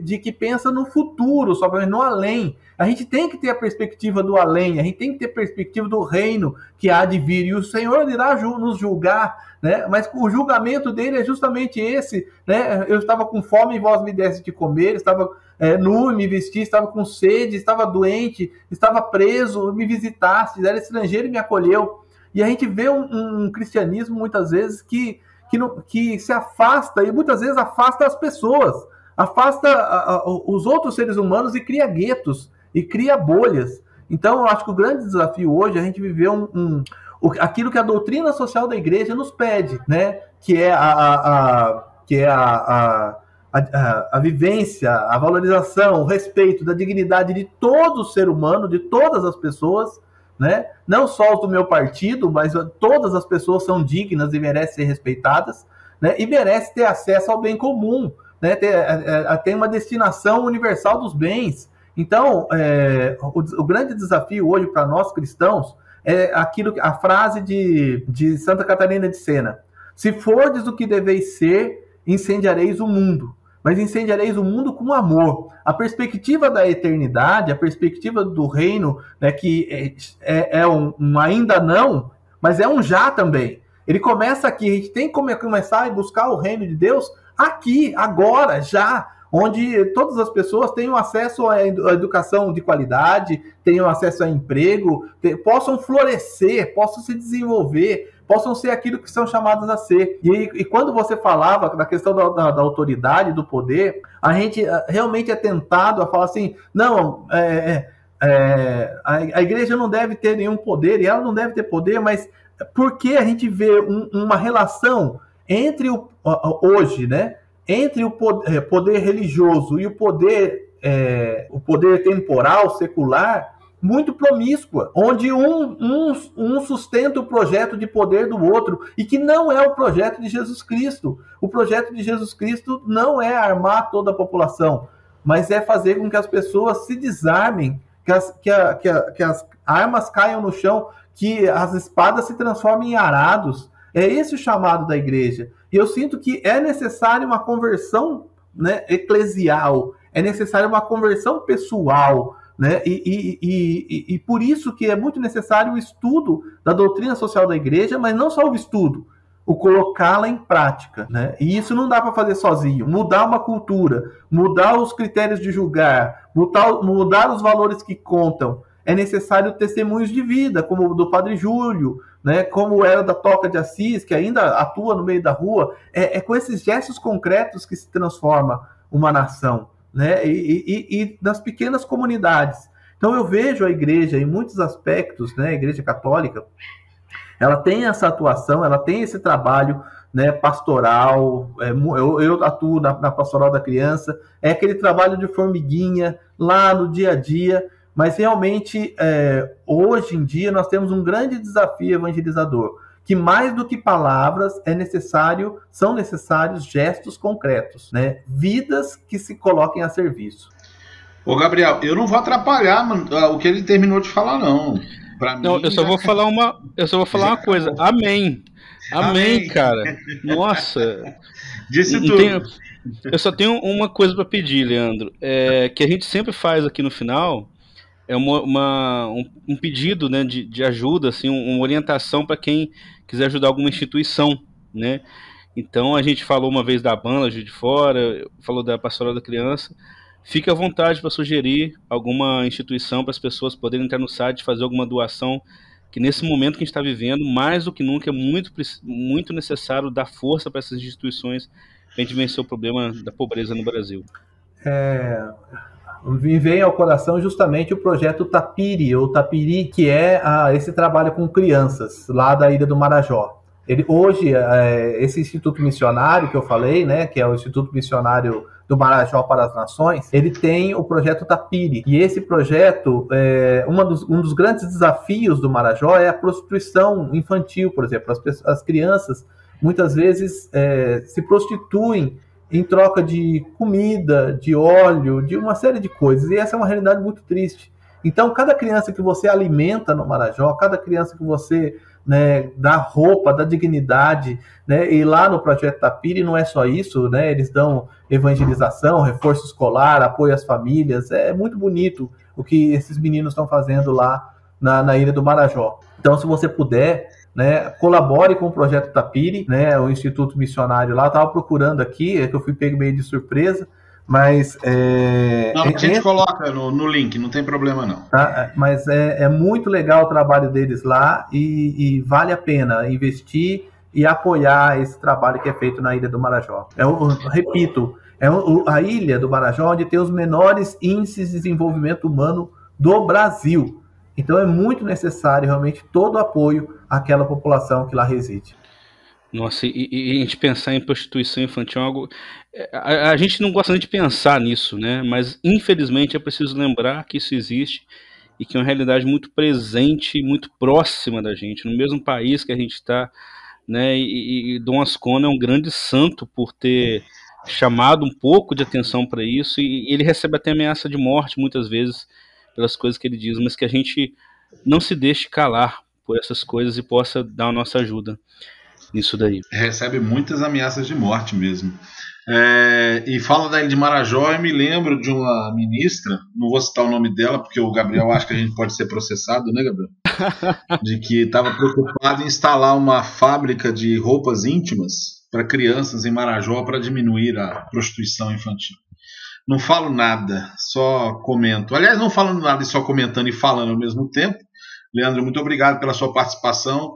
de que pensa no futuro, só no além. A gente tem que ter a perspectiva do além, a gente tem que ter a perspectiva do reino que há de vir, e o Senhor irá nos julgar, né? Mas o julgamento dele é justamente esse, né? Eu estava com fome e vós me deste de comer, estava nu e me vesti, estava com sede, estava doente, estava preso, me visitaste, era estrangeiro e me acolheu. E a gente vê um cristianismo muitas vezes que se afasta, e muitas vezes afasta as pessoas, afasta os outros seres humanos e cria guetos, e cria bolhas. Então eu acho que o grande desafio hoje é a gente viver aquilo que a doutrina social da igreja nos pede, né? Que é a vivência, a valorização, o respeito da dignidade de todo ser humano, de todas as pessoas, né? Não só os do meu partido, mas todas as pessoas são dignas e merecem ser respeitadas, né? E merecem ter acesso ao bem comum, né? Tem uma destinação universal dos bens. Então, o grande desafio hoje para nós cristãos é a frase de Santa Catarina de Sena: se fordes o que deveis ser, incendiareis o mundo, mas incendiareis o mundo com amor. A perspectiva da eternidade, a perspectiva do reino, né, que é um ainda não, mas é um já também. Ele começa aqui, a gente tem que começar a buscar o reino de Deus aqui, agora, já, onde todas as pessoas tenham acesso à educação de qualidade, tenham acesso a emprego, possam florescer, possam se desenvolver, possam ser aquilo que são chamadas a ser. E quando você falava da questão da autoridade, do poder, a gente realmente é tentado a falar assim, não, a igreja não deve ter nenhum poder, e ela não deve ter poder, mas porque a gente vê uma relação entre hoje, né? Entre o poder religioso e o poder temporal, secular, muito promíscua, onde um sustenta o projeto de poder do outro, e que não é o projeto de Jesus Cristo. O projeto de Jesus Cristo não é armar toda a população, mas é fazer com que as pessoas se desarmem, que as armas caiam no chão, que as espadas se transformem em arados. É esse o chamado da igreja. E eu sinto que é necessário uma conversão, né, eclesial, é necessário uma conversão pessoal, né? E por isso que é muito necessário o estudo da doutrina social da igreja, mas não só o estudo, o colocá-la em prática, né? E isso não dá para fazer sozinho. Mudar uma cultura, mudar os critérios de julgar, mudar os valores que contam. É necessário testemunhos de vida, como o do Padre Júlio, né, como era da Toca de Assis, que ainda atua no meio da rua. É com esses gestos concretos que se transforma uma nação, né, e nas pequenas comunidades. Então eu vejo a igreja, em muitos aspectos, né, a igreja católica, ela tem essa atuação, ela tem esse trabalho, né, pastoral. Eu atuo na pastoral da criança, é aquele trabalho de formiguinha lá no dia a dia, mas realmente hoje em dia nós temos um grande desafio evangelizador, que mais do que palavras são necessários gestos concretos, né? Vidas que se coloquem a serviço. Ô Gabriel, eu não vou atrapalhar o que ele terminou de falar, não. Pra mim, eu só vou falar uma coisa. Amém, cara. Nossa. Disse tudo. Eu só tenho uma coisa para pedir, Leandro. Que a gente sempre faz aqui no final. É um pedido, né, de ajuda, assim, uma orientação para quem quiser ajudar alguma instituição, né? Então a gente falou uma vez da banda Juiz de Fora, falou da Pastoral da Criança. Fique à vontade para sugerir alguma instituição para as pessoas poderem entrar no site e fazer alguma doação, que nesse momento que a gente está vivendo, mais do que nunca, é muito necessário dar força para essas instituições para a gente vencer o problema da pobreza no Brasil. Me vem ao coração justamente o projeto Tapiri, que é esse trabalho com crianças lá da Ilha do Marajó. Hoje, esse Instituto Missionário que eu falei, né, que é o Instituto Missionário do Marajó para as Nações, ele tem o projeto Tapiri. E esse projeto, um dos grandes desafios do Marajó é a prostituição infantil, por exemplo. As crianças, muitas vezes, se prostituem em troca de comida, de óleo, de uma série de coisas. E essa é uma realidade muito triste. Então, cada criança que você alimenta no Marajó, cada criança que você, né, dá roupa, dá dignidade, né, e lá no Projeto Tapiri não é só isso, né, eles dão evangelização, reforço escolar, apoio às famílias. É muito bonito o que esses meninos estão fazendo lá na Ilha do Marajó. Então, se você puder, né, colabore com o Projeto Tapiri, né, o Instituto Missionário lá. Estava procurando aqui, que eu fui pego meio de surpresa, mas... Não, a gente coloca no link, não tem problema não. Tá? Mas é muito legal o trabalho deles lá e vale a pena investir e apoiar esse trabalho que é feito na Ilha do Marajó. Repito, a Ilha do Marajó onde tem os menores índices de desenvolvimento humano do Brasil. Então é muito necessário realmente todo o apoio àquela população que lá reside. Nossa, e a gente pensar em prostituição infantil é algo... A gente não gosta nem de pensar nisso, né? Mas infelizmente é preciso lembrar que isso existe e que é uma realidade muito presente, muito próxima da gente, no mesmo país que a gente está, né? E Dom Ascona é um grande santo por ter chamado um pouco de atenção para isso, e ele recebe até ameaça de morte muitas vezes pelas coisas que ele diz, mas que a gente não se deixe calar por essas coisas e possa dar a nossa ajuda nisso daí. Recebe muitas ameaças de morte mesmo. E fala da Ilha de Marajó, eu me lembro de uma ministra, não vou citar o nome dela, porque o Gabriel acha que a gente pode ser processado, né, Gabriel? De que estava preocupado em instalar uma fábrica de roupas íntimas para crianças em Marajó para diminuir a prostituição infantil. Não falo nada, só comento. Aliás, não falando nada e só comentando e falando ao mesmo tempo. Leandro, muito obrigado pela sua participação.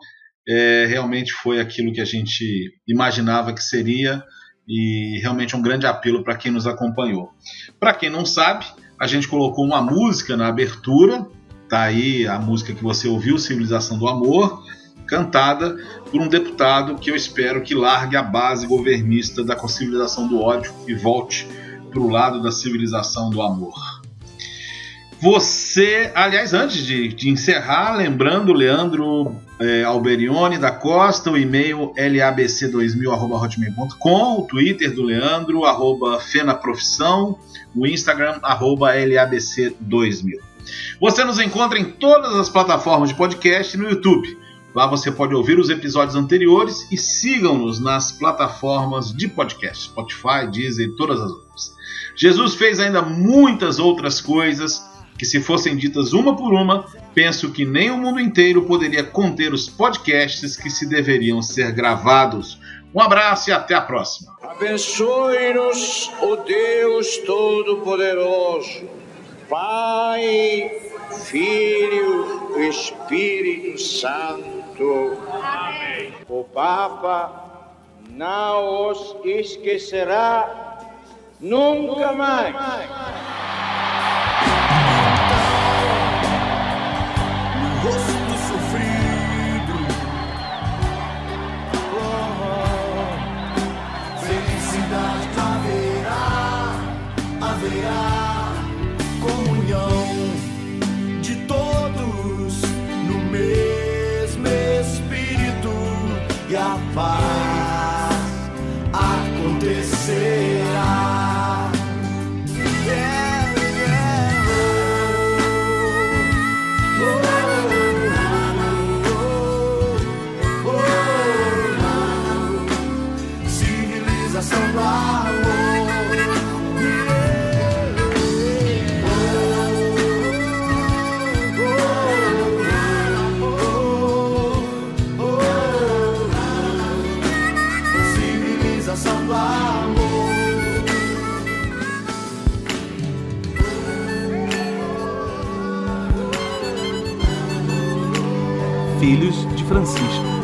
Realmente foi aquilo que a gente imaginava que seria e realmente um grande apelo para quem nos acompanhou. Para quem não sabe, a gente colocou uma música na abertura, tá aí a música que você ouviu, Civilização do Amor, cantada por um deputado que eu espero que largue a base governista da civilização do ódio e volte para o lado da civilização do amor. Você, aliás, antes de encerrar, lembrando, Leandro Alberione da Costa, o e-mail labc2000@hotmail.com, o Twitter do Leandro, @fenaprofissão, o Instagram, @labc2000. Você nos encontra em todas as plataformas de podcast e no YouTube. Lá você pode ouvir os episódios anteriores e sigam-nos nas plataformas de podcast, Spotify, Deezer e todas as outras. Jesus fez ainda muitas outras coisas que, se fossem ditas uma por uma, penso que nem o mundo inteiro poderia conter os podcasts que se deveriam ser gravados. Um abraço e até a próxima. Abençoe-nos, o Deus Todo-Poderoso, Pai, Filho e Espírito Santo. Amém. O Papa não os esquecerá nunca mais. Rosto sofrido, a comunhão de todos no mesmo Espírito, e a paz acontecerá. Civilização do amor. Civilização do amor. Filhos de Francisco.